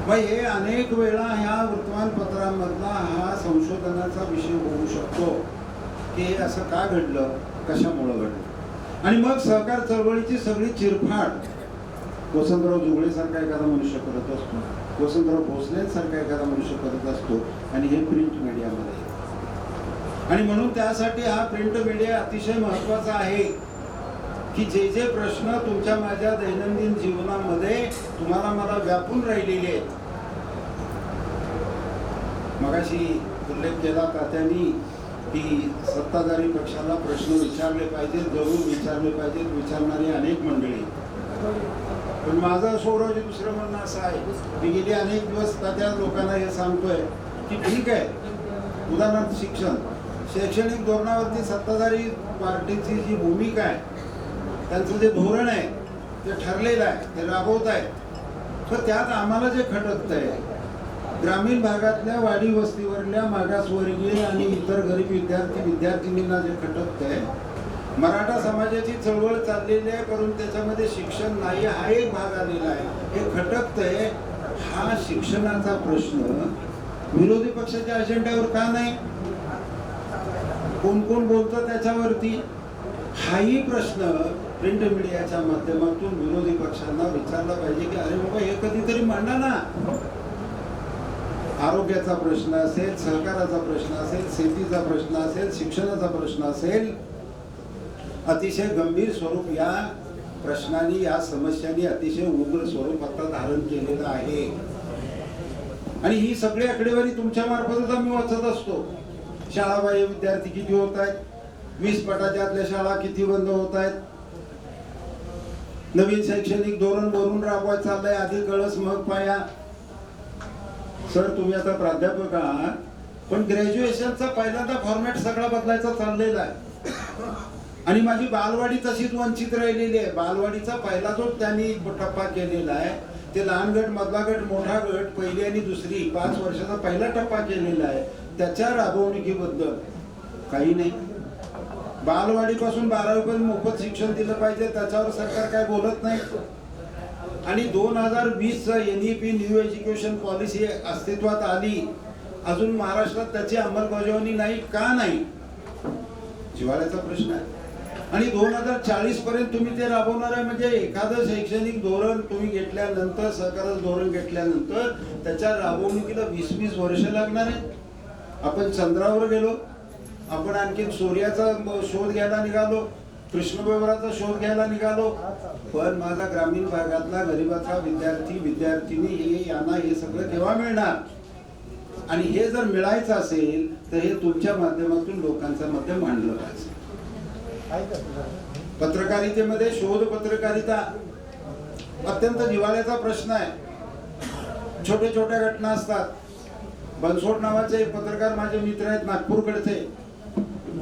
मग हे अनेक वेळा ह्या वर्तमानपत्रांमधला हा संशोधनाचा विषय होऊ शकतो की हे असं का घडलं, कशामुळं घडलं. आणि मग सहकार चळवळीची सगळी चिरफाड वसंतराव जुगळेसारखा एखादा मनुष्य करत असतो, वसंतराव भोसलेंसारखा एखादा मनुष्य करत असतो आणि हे प्रिंट मीडियामध्ये येतं. आणि म्हणून त्यासाठी हा प्रिंट मीडिया अतिशय महत्वाचा आहे की जे जे प्रश्न तुमच्या माझ्या दैनंदिन जीवनामध्ये तुम्हाला मला व्यापून राहिलेले आहेत. मगाशी उल्लेख केला तात्यांनी की सत्ताधारी पक्षाला प्रश्न विचारले पाहिजेत, जरूर विचारले पाहिजेत, विचारणारी अनेक मंडळी. पण माझं सौरवजी दुसरं म्हणणं असं आहे, मी गेली अनेक दिवस त्या लोकांना हे सांगतोय की ठीक आहे, उदाहरणार्थ शिक्षण, शैक्षणिक धोरणावरती सत्ताधारी पार्टीची जी भूमिका आहे, त्यांचं जे धोरण आहे ते ठरलेलं आहे, ते राबवत आहे. तर त्यात आम्हाला जे खटकतंय, ग्रामीण भागातल्या वाडी वस्तीवरल्या मागासवर्गीय आणि इतर गरीब विद्यार्थिनींना जे खटकतंय, मराठा समाजाची चळवळ चाललेली आहे करून त्याच्यामध्ये शिक्षण नाही हा एक भाग आलेला आहे, हे खटकतंय. हा शिक्षणाचा प्रश्न विरोधी पक्षाच्या अजेंड्यावर का नाही, कोण कोण बोलतं त्याच्यावरती, हाही प्रश्न प्रिंट मीडियाच्या माध्यमातून विरोधी पक्षांना विचारला पाहिजे की अरे बाबा हे कधीतरी मांडा ना. आरोग्याचा प्रश्न असेल, सहकाराचा प्रश्न असेल, शेतीचा प्रश्न असेल, शिक्षणाचा प्रश्न असेल, अतिशय गंभीर स्वरूप या प्रश्नांनी, या समस्यांनी अतिशय उग्र स्वरूप आता धारण केलेलं आहे. आणि ही सगळी आकडेवारी तुमच्या मार्फतच आम्ही वाचत असतो. शाळाबाह्य विद्यार्थी किती होत आहेत, 20 पटाच्या आतल्या शाळा किती बंद होत आहेत, नवीन शैक्षणिक धोरण वरून राबवायचं चाललंय, आधी कळस मग पाया. सर तुम्ही आता प्राध्यापक आहात, पण ग्रॅज्युएशनचा पहिल्यांदा फॉर्मॅट सगळा बदलायचा चाललेला आहे. आणि माझी बालवाडी तशीच वंचित राहिलेली आहे. बालवाडीचा पहिला जो त्यांनी टप्पा केलेला आहे, ते लहान गट, मधला गट, मोठा गट, पहिली आणि दुसरी 5 वर्षाचा पहिला टप्पा केलेला आहे. त्याच्या राबवणुकीबद्दल काही नाही. बालवाडीपासून 12वी पर्यंत मोफत शिक्षण दिलं पाहिजे, त्याच्यावर सरकार काय बोलत नाही. आणि 2020 NEP न्यू एज्युकेशन पॉलिसी अस्तित्वात आली, अजून महाराष्ट्रात त्याची अंमलबजावणी नाही. का नाही, जिव्हाळ्याचा प्रश्न आहे. आणि 2040 पर्यंत तुम्ही ते राबवणार आहे. म्हणजे एखादं शैक्षणिक धोरण तुम्ही घेतल्यानंतर, सरकारचं धोरण घेतल्यानंतर त्याच्या राबवणुकीला 20-20 वर्ष लागणार आहे. आपण चंद्रावर गेलो, आपण आणखी सूर्याचा शोध घ्यायला निघालो, कृष्णविवराचा शोध घ्यायला निघालो, पण माझा ग्रामीण भागातला गरीबाचा विद्यार्थिनी यांना हे सगळं केव्हा मिळणार. आणि हे जर मिळायचं असेल तर हे तुमच्या माध्यमातून लोकांच्या मध्ये मांडलं पाहिजे. पत्रकारितेमध्ये शोध पत्रकारिता अत्यंत जिव्हाळ्याचा प्रश्न आहे. छोट्या छोट्या घटना असतात. बनसोड नावाचे एक पत्रकार माझे मित्र आहेत नागपूरकडचे,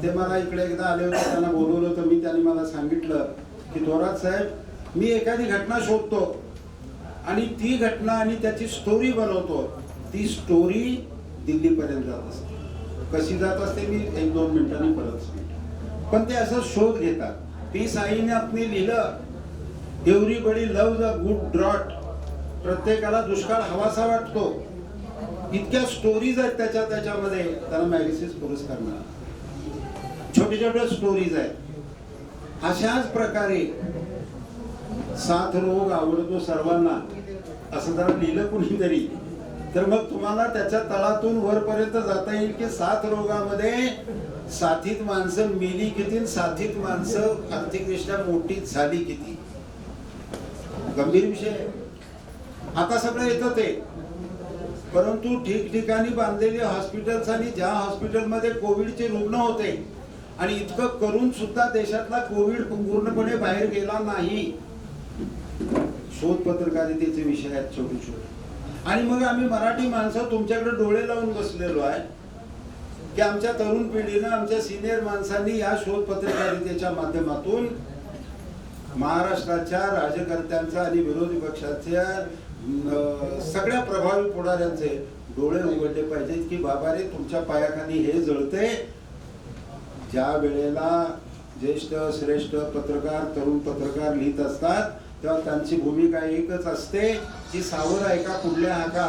ते मला इकडे एकदा आले होते, त्यांना बोलवलं होतं मी. त्यांनी मला सांगितलं की थोरात साहेब मी एखादी घटना शोधतो आणि ती घटना आणि त्याची स्टोरी बनवतो. ती स्टोरी दिल्लीपर्यंत जात असते. कशी जात असते मी 1-2 मिनिटांनी परत सांगतो. पण ते असं शोध घेतात. ती साईनाथने लिहिलं everybody loves a good drought. प्रत्येकाला दुष्काळ हवासा वाटतो. इतक्या स्टोरीज आहेत त्याच्यामध्ये. त्याला मॅगसेस पुरस्कार मिळाला. छोटे छोटे स्टोरीज आहेत. अशाच प्रकारे 7 रोग आवडतो सर्वांना असं जर लिहिलं कुणीतरी तर मग तुम्हाला त्याच्या तळातून वरपर्यंत जाता येईल की 7 रोगामध्ये साथीत माणसं मेली किती, साथीत माणसं आर्थिकदृष्ट्या मोठी झाली किती. गंभीर विषय आहे. आता सगळं येतं ते, परंतु ठिकठिकाणी बांधलेले हॉस्पिटल्स आणि ज्या हॉस्पिटलमध्ये कोविडचे रुग्ण होते आणि इतकं करून सुद्धा देशातला कोविड पूर्णपणे बाहेर गेला नाही. शोध पत्रकारितेचे विषय आहेत छोटे छोटे. आणि मग आम्ही मराठी माणसं तुमच्याकडे डोळे लावून बसलेलो आहे की आमच्या तरुण पिढीनं, आमच्या सिनियर माणसांनी या शोध पत्रकारितेच्या माध्यमातून महाराष्ट्राच्या राजकर्त्यांचा आणि विरोधी पक्षाच्या सगळ्या प्रभावी पुढाऱ्यांचे डोळे उघडले पाहिजेत की बाबा रे तुमच्या पायाखाली हे जळते. ज्या वेळेला ज्येष्ठ श्रेष्ठ पत्रकार, तरुण पत्रकार लिहित असतात तेव्हा त्यांची भूमिका एकच असते की सावर ऐका पुढल्या हाका.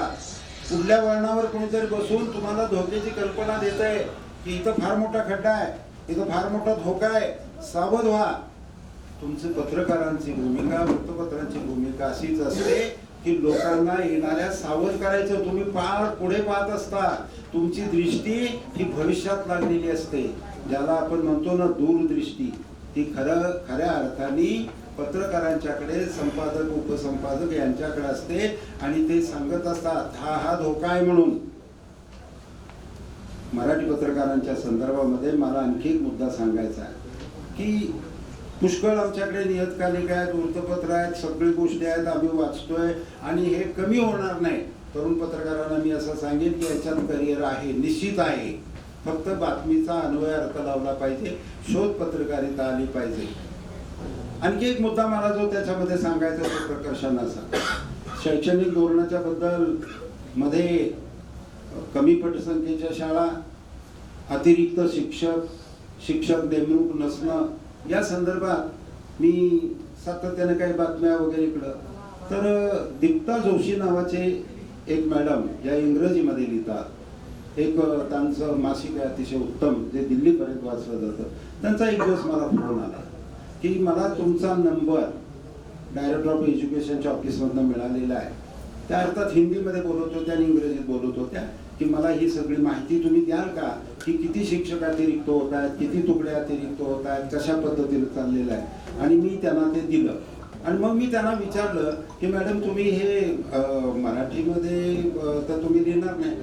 पुढल्या वळणावर कोणीतरी बसून तुम्हाला धोक्याची कल्पना देत आहे की इथं फार मोठा खड्डा आहे, इथं फार मोठा धोका आहे, सावध व्हा. तुमची पत्रकारांची भूमिका, वृत्तपत्रांची भूमिका अशीच असते की लोकांना येणाऱ्या सावध करायचं. तुम्ही फार पुढे पाहत असता. तुमची दृष्टी ही भविष्यात लागलेली असते. ज्याला आपण म्हणतो ना दूरदृष्टी, ती खऱ्या अर्थाने पत्रकारांच्याकडे, संपादक उपसंपादक यांच्याकडे असते आणि ते सांगत असतात हा धोका आहे म्हणून. मराठी पत्रकारांच्या संदर्भामध्ये मला आणखी एक मुद्दा सांगायचा आहे की पुष्कळ आमच्याकडे नियतकालिक आहेत, वृत्तपत्र आहेत, सगळी गोष्टी आहेत, आम्ही वाचतोय आणि हे कमी होणार नाही. तरुण पत्रकारांना मी असं सांगेन की याच्यात करिअर आहे, निश्चित आहे. फक्त बातमीचा अन्वय अर्थ लावला पाहिजे, शोध पत्रकारिता आली पाहिजे. आणखी एक मुद्दा मला जो त्याच्यामध्ये सांगायचा तो प्रकर्षाने असा, शैक्षणिक धोरणाच्या बद्दल मध्ये कमी पटसंख्येच्या शाळा, अतिरिक्त शिक्षक नेमणूक नसणं या संदर्भात मी सातत्याने काही बातम्या वगैरे इकडं. तर दीप्ता जोशी नावाचे एक मॅडम ज्या इंग्रजीमध्ये लिहितात, एक त्यांचं मासिक आहे अतिशय उत्तम जे दिल्लीपर्यंत वाचलं जातं. त्यांचा एक दिवस मला फोन आला की मला तुमचा नंबर डायरेक्टर ऑफ एज्युकेशनच्या ऑफिसमधनं मिळालेला आहे. त्या अर्थात हिंदीमध्ये बोलत होत्या आणि इंग्रजीत बोलत होत्या की मला ही सगळी माहिती तुम्ही द्याल का की किती शिक्षक अतिरिक्त होत आहेत, किती तुकड्या अतिरिक्त होत आहेत, कशा पद्धतीने चाललेलं आहे. आणि मी त्यांना ते दिलं. आणि मग मी त्यांना विचारलं की मॅडम तुम्ही हे मराठीमध्ये तर तुम्ही लिहिणार नाही.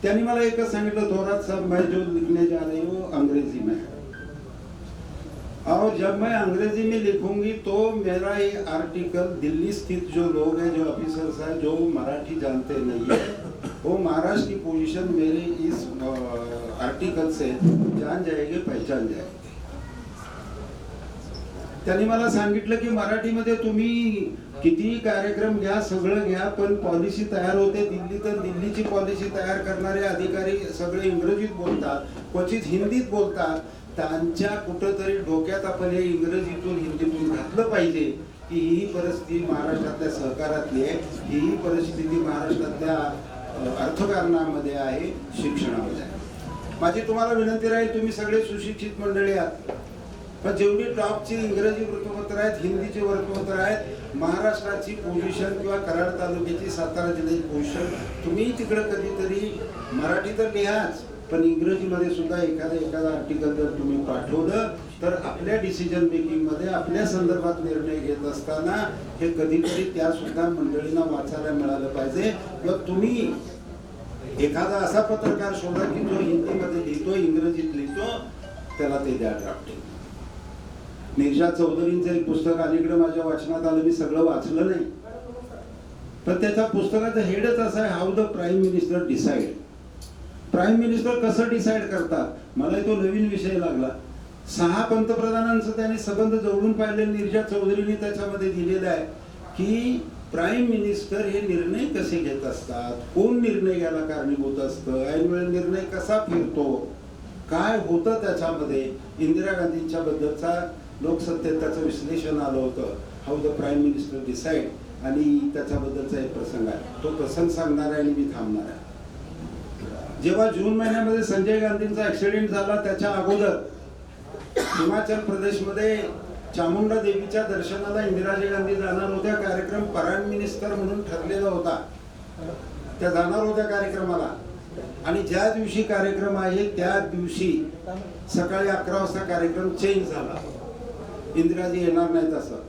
त्यांनी मला एकच सांगितलं, थोरात साहब मैं जो लिखने जा रही हूँ अंग्रेजी में, और जब मैं अंग्रेजी में लिखूंगी तो मेरा ये आर्टिकल दिल्ली स्थित जो लोग हैं, जो ऑफिसर्स हैं, जो मराठी जानते नहीं है, वो महाराष्ट्र की पोजीशन मेरे इस आर्टिकल से जान जाएंगे, पहचान जाएंगे. त्यांनी मला सांगितलं की मराठीमध्ये तुम्ही कितीही कार्यक्रम घ्या, सगळं घ्या, पण पॉलिसी तयार होते दिल्ली, तर दिल्लीची पॉलिसी तयार करणारे अधिकारी सगळे इंग्रजीत बोलतात, क्वचित हिंदीत बोलतात. त्यांच्या कुठंतरी डोक्यात आपण हे इंग्रजीतून हिंदीतून घातलं पाहिजे की ही परिस्थिती महाराष्ट्रातल्या सहकारातली आहे, ही परिस्थिती महाराष्ट्रातल्या अर्थकारणामध्ये आहे, शिक्षणामध्ये आहे. माझी तुम्हाला विनंती राहील, तुम्ही सगळे सुशिक्षित मंडळी आहात, पण जेवढी टॉपची इंग्रजी वृत्तपत्र आहेत, हिंदीची वृत्तपत्र आहेत, महाराष्ट्राची पोझिशन किंवा कराड तालुक्याची, सातारा जिल्ह्याची पोझिशन तुम्ही तिकडं कधीतरी मराठी तर लिहाच, पण इंग्रजीमध्ये सुद्धा एखादा आर्टिकल जर तुम्ही पाठवलं तर आपल्या डिसिजन मेकिंग मध्ये, आपल्या संदर्भात निर्णय घेत असताना हे कधीतरी त्या सुद्धा मंडळींना वाचायला मिळालं पाहिजे. किंवा तुम्ही एखादा असा पत्रकार शोधा की जो हिंदीमध्ये लिहितो, इंग्रजीत लिहितो, त्याला ते द्या ड्राफ्टिंग. निर्जा चौधरींचं एक पुस्तक अलीकडे माझ्या वाचनात आलं, मी सगळं वाचलं नाही, पण त्याच्या पुस्तकाचं हेडच असं आहे, how the prime minister decide. Prime minister कसं डिसाइड करतात. मला तो नवीन विषय लागला. 6 पंतप्रधानांचं त्यांनी संबंध जवळून पाहिले. निर्जा चौधरीने त्याच्यामध्ये दिलेलं आहे की प्राईम मिनिस्टर हे निर्णय कसे घेत असतात, कोण निर्णय घ्यायला कारणीभूत असतं, ऐनवेळी निर्णय कसा फिरतो, काय होतं त्याच्यामध्ये. इंदिरा गांधींच्या बद्दलचा लोकसत्तेत त्याचं विश्लेषण आलं होतं, how the prime minister decide, आणि त्याच्याबद्दलचा एक प्रसंग आहे. तो प्रसंग सांगणार आहे आणि मी थांबणार आहे. जेव्हा जून महिन्यामध्ये संजय गांधींचा ऍक्सिडेंट झाला त्याच्या अगोदर हिमाचल प्रदेशमध्ये चामुंडा देवीच्या दर्शनाला इंदिराजी गांधी जाणार होत्या. कार्यक्रम प्राईम मिनिस्टर म्हणून ठरलेला होता, त्या जाणार होत्या कार्यक्रमाला. आणि ज्या दिवशी कार्यक्रम आहे त्या दिवशी सकाळी 11 वाजता कार्यक्रम चेंज झाला, इंदिराजी येणार नाहीत असं.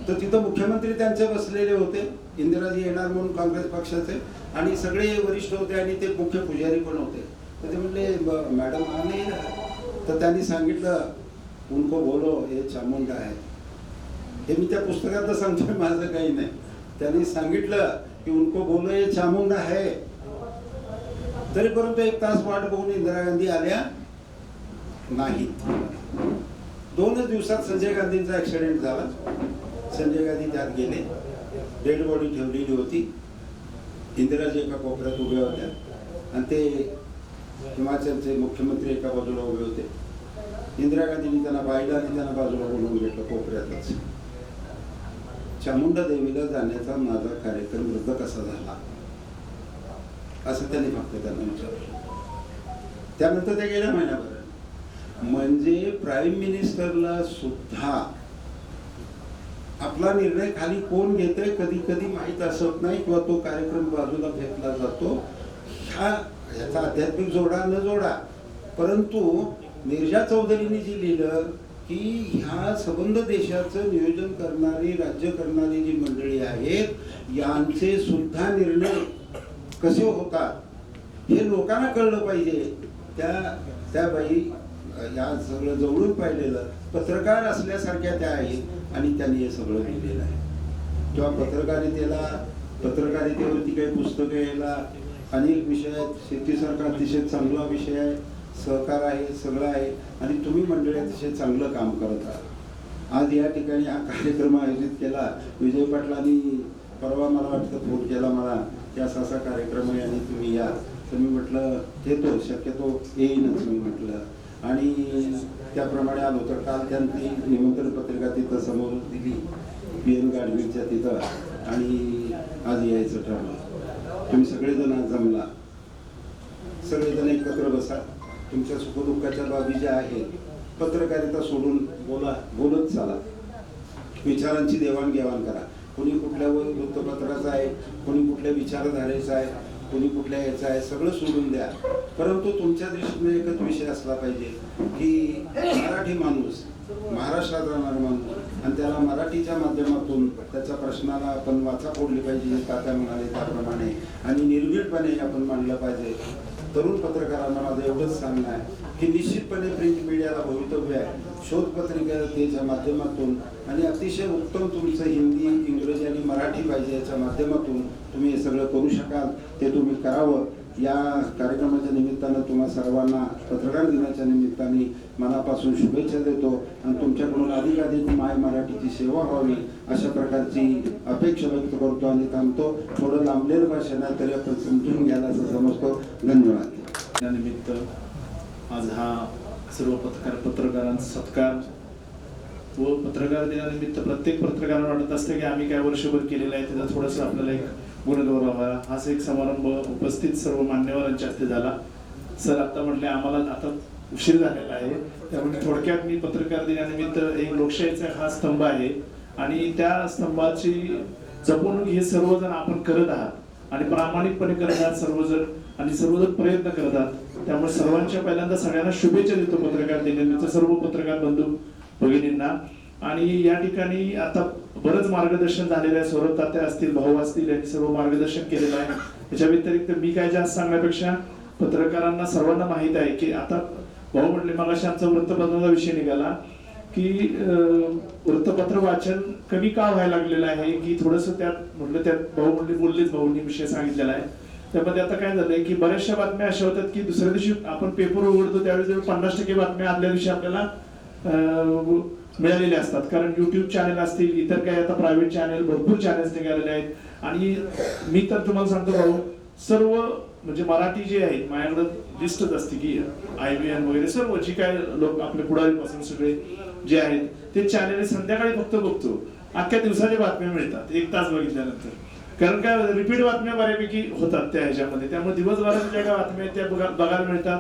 तर तिथं मुख्यमंत्री त्यांचे बसलेले होते, इंदिराजी येणार म्हणून काँग्रेस पक्षाचे, आणि सगळे वरिष्ठ होते आणि ते मुख्य पुजारी पण होते. तर ते म्हणले मॅडम हा नाही रहा. तर त्यांनी सांगितलं उनको बोलो हे चामुंडा आहे. हे मी त्या पुस्तकात सांगतोय, माझं काही नाही. त्यांनी सांगितलं की उनको बोलो हे चामुंडा आहे. तरी परंतु 1 तास वाट बघून इंदिरा गांधी आल्या नाही. 2च दिवसात संजय गांधींचा ऍक्सिडेंट झाला. संजय गांधी त्यात गेले, डेड बॉडी ठेवलेली होती. इंदिराजी एका कोपऱ्यात उभ्या होत्या आणि ते हिमाचलचे मुख्यमंत्री एका बाजूला उभे होते. इंदिरा गांधींनी त्यांना पाहिलं आणि त्यांना बाजूला बोलवून घेतलं कोपऱ्यातच. चामुंडा देवीला जाण्याचा माझा कार्यक्रम रद्द कसा झाला असं त्यांनी फक्त त्यांना विचारलं. त्यानंतर ते गेल्या महिन्याभर. म्हणजे प्राईम मिनिस्टरला सुद्धा आपला निर्णय खाली कोण घेतोय कधी कधी माहीत असत नाही, किंवा तो कार्यक्रम बाजूला घेतला जातो. ह्याचा आध्यात्मिक जोडा न जोडा, परंतु निर्जा चौधरीने जी लिहिलं की ह्या संबंध देशाचं नियोजन करणारी, राज्य करणारी जी मंडळी आहेत यांचे सुद्धा निर्णय कसे होतात हे लोकांना कळलं पाहिजे. त्या बाई या सगळं जवळून पाहिलेलं, पत्रकार असल्यासारख्या त्या आहेत आणि त्यांनी हे सगळं लिहिलेलं आहे. किंवा पत्रकारितेवरती काही पुस्तकं यायला अनेक विषय आहेत. शेतीसारखा अतिशय चांगला विषय आहे, सहकार आहे, सगळं आहे, आणि तुम्ही मंडळी अतिशय चांगलं काम करत आहात. आज या ठिकाणी हा कार्यक्रम आयोजित केला. विजय पाटलांनी परवा मला वाटतं फोन केला मला की असा कार्यक्रम आहे आणि तुम्ही या. तर मी म्हटलं येतो, शक्यतो येईनच मी म्हटलं, आणि त्याप्रमाणे आलो. तर काल त्यांनी निमंत्रण पत्रिका तिथं समोर दिली PN गाडगीच्या तिथं, आणि आज यायचं ठरलं. तुम्ही सगळेजण आज जमला, सगळेजण एकत्र बसा. तुमच्या सुखदुःखाच्या बाबी ज्या आहेत पत्रकारिता सोडून बोलत चाला, विचारांची देवाणघेवाण करा. कोणी कुठल्या वृत्तपत्राचा आहे, कोणी कुठल्या विचारधारेचा आहे, कोणी कुठल्या याचा आहे, सगळं सोडून द्या. परंतु तुमच्या दृष्टीने एकच विषय असला पाहिजे की मराठी माणूस, महाराष्ट्रात राहणारा माणूस, आणि त्याला मराठीच्या माध्यमातून त्याच्या प्रश्नाला आपण वाचा फोडली पाहिजे, जे तात्या म्हणाले त्याप्रमाणे, आणि निर्भीडपणे आपण मांडलं पाहिजे. तरुण पत्रकारांना माझं एवढंच सांगणं आहे की निश्चितपणे प्रिंट मीडियाला भवितव्य आहे. शोधपत्रिकेच्या माध्यमातून आणि अतिशय उत्तम तुमचं हिंदी, इंग्रजी आणि मराठी पाहिजे, याच्या माध्यमातून तुम्ही हे सगळं करू शकाल ते तुम्ही करावं. या कार्यक्रमाच्या निमित्तानं तुम्हा सर्वांना पत्रकार दिनाच्या निमित्ताने मनापासून शुभेच्छा देतो, आणि तुमच्याकडून अधिकाधिक माय मराठीची सेवा व्हावी अशा प्रकारची अपेक्षा व्यक्त करतो आणि थांबतो. थोडं लांबलेलं भाषण आहे तरी आपण समजून घ्यायला असं समजतो. धन्यवाद. त्यानिमित्त आज हा सर्व पत्रकारांचा सत्कार व पत्रकार दिनानिमित्त प्रत्येक पत्रकारांना वाटत असतं की आम्ही काय वर्षभर केलेलं आहे त्याचा थोडंसं आपल्याला एक गुणगौरव व्हावा. हाच एक समारंभ उपस्थित सर्व मान्यवरांच्या हस्ते झाला. सर आता म्हटले आम्हाला आता उशीर झालेला आहे, त्यामुळे थोडक्यात मी पत्रकार दिनानिमित्त एक लोकशाहीचा हा स्तंभ आहे आणि त्या स्तंभाची जपणूक हे सर्वजण आपण करत आहात आणि प्रामाणिकपणे करत आहात सर्वजण, आणि सर्वजण प्रयत्न करत आहात. त्यामुळे सर्वांच्या पहिल्यांदा सगळ्यांना शुभेच्छा देतो पत्रकार दिनानिमित्त सर्व पत्रकार बंधू भगिनींना. आणि या ठिकाणी आता बरंच मार्गदर्शन झालेलं आहे. सौरभ तात्या असतील, भाऊ असतील, यांनी सर्व मार्गदर्शन केलेलं आहे. याच्या व्यतिरिक्त मी काय जास्त सांगण्यापेक्षा पत्रकारांना सर्वांना माहित आहे की आता भाऊ म्हटले मगाशी आमचा वृत्तपत्राचा विषय निघाला की वृत्तपत्र वाचन कमी का व्हायला लागलेलं आहे, की थोडंसं त्यात म्हटलं त्यात भाऊ म्हटले बोललेच, भाऊंनी विषय सांगितलेला आहे. त्यामध्ये आता काय झालंय की बऱ्याचशा बातम्या अशा होतात की दुसऱ्या दिवशी आपण पेपर उघडतो त्यावेळेस 50% बातम्या आदल्या दिवशी आपल्याला मिळालेले असतात. कारण युट्यूब चॅनल असतील, इतर काही आता प्रायव्हेट चॅनल भरपूर चॅनल्स निघालेले आहेत. आणि मी तर तुम्हाला सांगतो भाऊ, सर्व म्हणजे मराठी जे आहे माझ्याकडे लिस्टच असते की IBN वगैरे सर्व जी काय लोक आपले पुढारीपासून सगळे जे आहेत ते चॅनल संध्याकाळी फक्त बघतो. अख्ख्या दिवसाच्या बातम्या मिळतात 1 तास बघितल्यानंतर. कारण काय रिपीट बातम्या बऱ्यापैकी होतात त्या ह्याच्यामध्ये, त्यामुळे दिवसभराच्या ज्या काय बातम्या आहेत त्या बघायला मिळतात.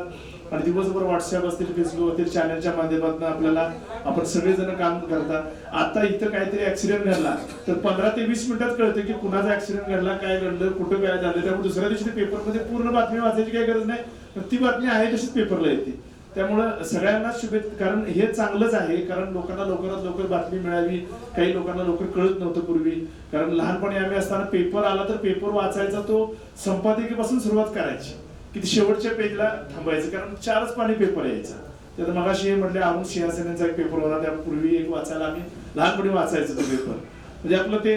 आणि दिवसभर व्हॉट्सअप असतील, फेसबुक असतील, चॅनलच्या माध्यमातून आपल्याला आपण सगळेजण काम करतात. आता इथं काहीतरी ऍक्सिडेंट घडला तर 15 ते 20 मिनिटात कळतं की कुणाचा ऍक्सिडेंट घडला, काय घडलं, कुठं काय झालं. त्यामुळे दुसऱ्या दिवशी पेपरमध्ये पूर्ण बातमी वाचायची काही गरज नाही, तर ती बातमी आहे तशीच पेपरला येते. त्यामुळं सगळ्यांना शुभेच्छा. कारण हे चांगलंच आहे, कारण लोकांना लवकरात लवकर बातमी मिळावी. काही लोकांना लवकर कळत नव्हतं पूर्वी, कारण लहानपणी आम्ही असताना पेपर आला तर पेपर वाचायचा, तो संपादकीपासून सुरुवात करायची की शेवटच्या पेजला थांबायचं, कारण 4च पाणी पेपर यायचा. त्यात मगाशी हे म्हटले अरुण सिंहासनेचा एक पेपर होता, त्यापूर्वी एक वाचायला आम्ही लहानपणी वाचायचो तो पेपर. म्हणजे आपलं ते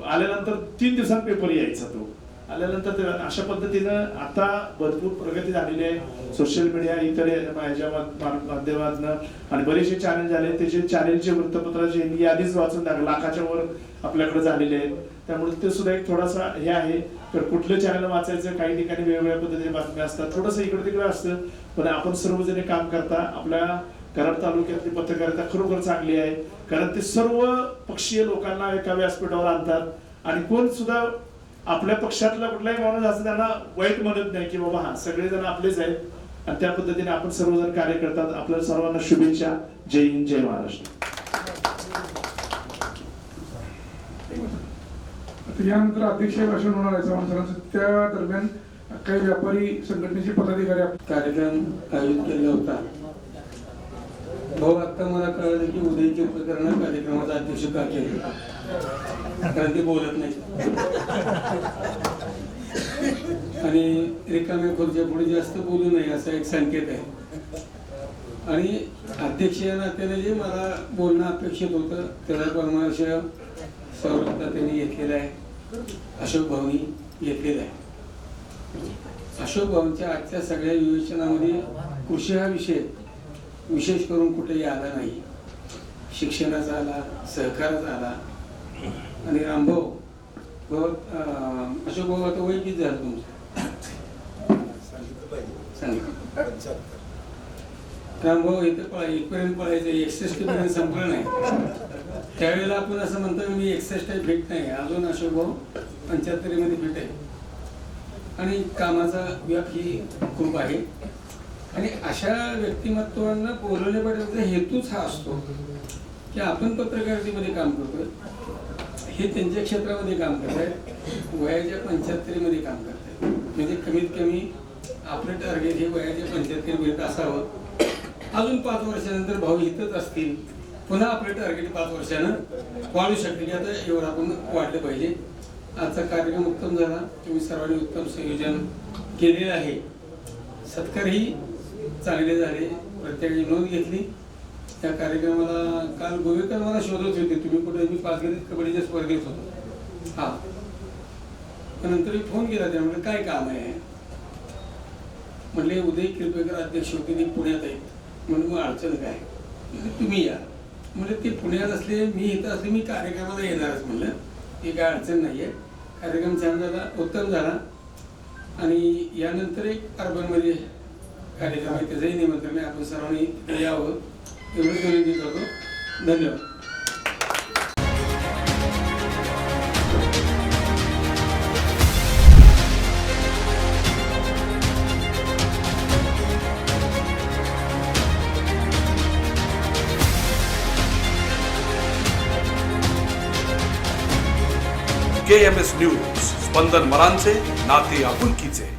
आल्यानंतर 3 दिवसांत पेपर यायचा तो आल्यानंतर. अशा पद्धतीनं आता भरपूर प्रगती झालेली आहे. सोशल मीडिया इतर ह्याच्या माध्यमातून आणि बरेचसे चॅनल झाले, त्याचे चॅनलचे वृत्तपत्राचे यादीच वाचून लाखाच्या वर आपल्याकडे झालेले आहेत. त्यामुळे ते सुद्धा एक थोडासा हे आहे, तर कुठलं चॅनल वाचायचं, काही ठिकाणी वेगवेगळ्या पद्धतीने बातम्या असतात, थोडंसं इकडे तिकडे असतं. पण आपण सर्वजण काम करता. आपल्या कराड तालुक्यातली पत्रकारिता खरोखर चांगली आहे, कारण ते सर्व पक्षीय लोकांना एका व्यासपीठावर आणतात. आणि कोण सुद्धा आपल्या पक्षातला कुठलाही माणूस असं त्यांना वाईट म्हणत नाही की बाबा हा सगळेजण आपलेच आहेत. आणि त्या पद्धतीने आपण सर्वजण कार्य करतात. आपल्या सर्वांना शुभेच्छा. जय हिंद, जय महाराष्ट्र. यानंतर अध्यक्षीय भाषण होणार आहे चव्हाण. त्या दरम्यान काही व्यापारी संघटनेचे पदाधिकारी कार्यक्रम आयोजित केला होता. भाऊ, आता मला कळलं की उदयची प्रकरण कार्यक्रमाचा अध्यक्ष का केले, कारण ते बोलत नाही आणि रिकाम्या खुर्च्या पुढे जास्त बोलू नये असा एक संकेत आहे. आणि अध्यक्ष या नात्याने जे मला बोलणं अपेक्षित होतं त्याचा परामर्श सौरभ त्यांनी घेतलेला आहे, अशोक भाऊनी घेतलेला आहे. अशोक भाऊंच्या आजच्या सगळ्या विवेचनामध्ये कृषी हा विषय विशेष करून कुठेही आला नाही. शिक्षणाचा आला, सहकाराचा आला. आणि रामभाऊ अशोक भाऊ आता वय किती झालं तुमचं सांगितलं? रामभाऊ इथपर्यंत पळायचं, 61 पर्यंत संपलं नाही. त्यावेळेला आपण असं म्हणतो मी 61 फिट नाही, अजून अशोक भाऊ 75 मध्ये फिट आहे. आणि कामाचा व्याप ही खूप आहे. आणि अशा व्यक्तिमत्वांना बोलवल्या पाहिजे हेतूच हा असतो की आपण पत्रकारितेमध्ये काम करतोय, हे त्यांच्या क्षेत्रामध्ये काम करतायत, वयाच्या 75 मध्ये काम करतायत. म्हणजे कमीत कमी आपलं टार्गेट हे वयाच्या 75 पर्यंत असावं. अजून 5 वर्षानंतर भाऊ इथंच असतील, पुन्हा आपलं टार्गेट 5 वर्षानं वाढू शकते की आता एवढं आपण वाढलं पाहिजे. आजचा कार्यक्रम उत्तम झाला, तुम्ही सर्वांनी उत्तम संयोजन केलेलं आहे. सत्कारही चांगले झाले, प्रत्येकाची नोंद घेतली. त्या कार्यक्रमाला काल गोवेकर मला शोधत होते, तुम्ही कुठे? मी पाचगणित कबड्डीच्या स्पर्धेत होतो. हा, पण नंतर मी फोन केला, त्यामुळे काय काम आहे म्हटले उदय किरपेकर अध्यक्ष होते, ते पुण्यात आहेत. म्हणून मग अडचण काय? तुम्ही या. म्हणजे ते पुण्यात असले, मी इथं असले, मी कार्यक्रमाला येणारच म्हणलं. ते काय अडचण नाही आहे. कार्यक्रम छान झाला, उत्तम झाला. आणि यानंतर एक अर्बनमध्ये कार्यक्रम आहे, त्याचंही निमंत्रण आहे. आपण सर्वांनी यावं एवढंच विनंती करतो. धन्यवाद. KMS न्यूज, स्पंदन मरांचे नाते आपुलकीचे.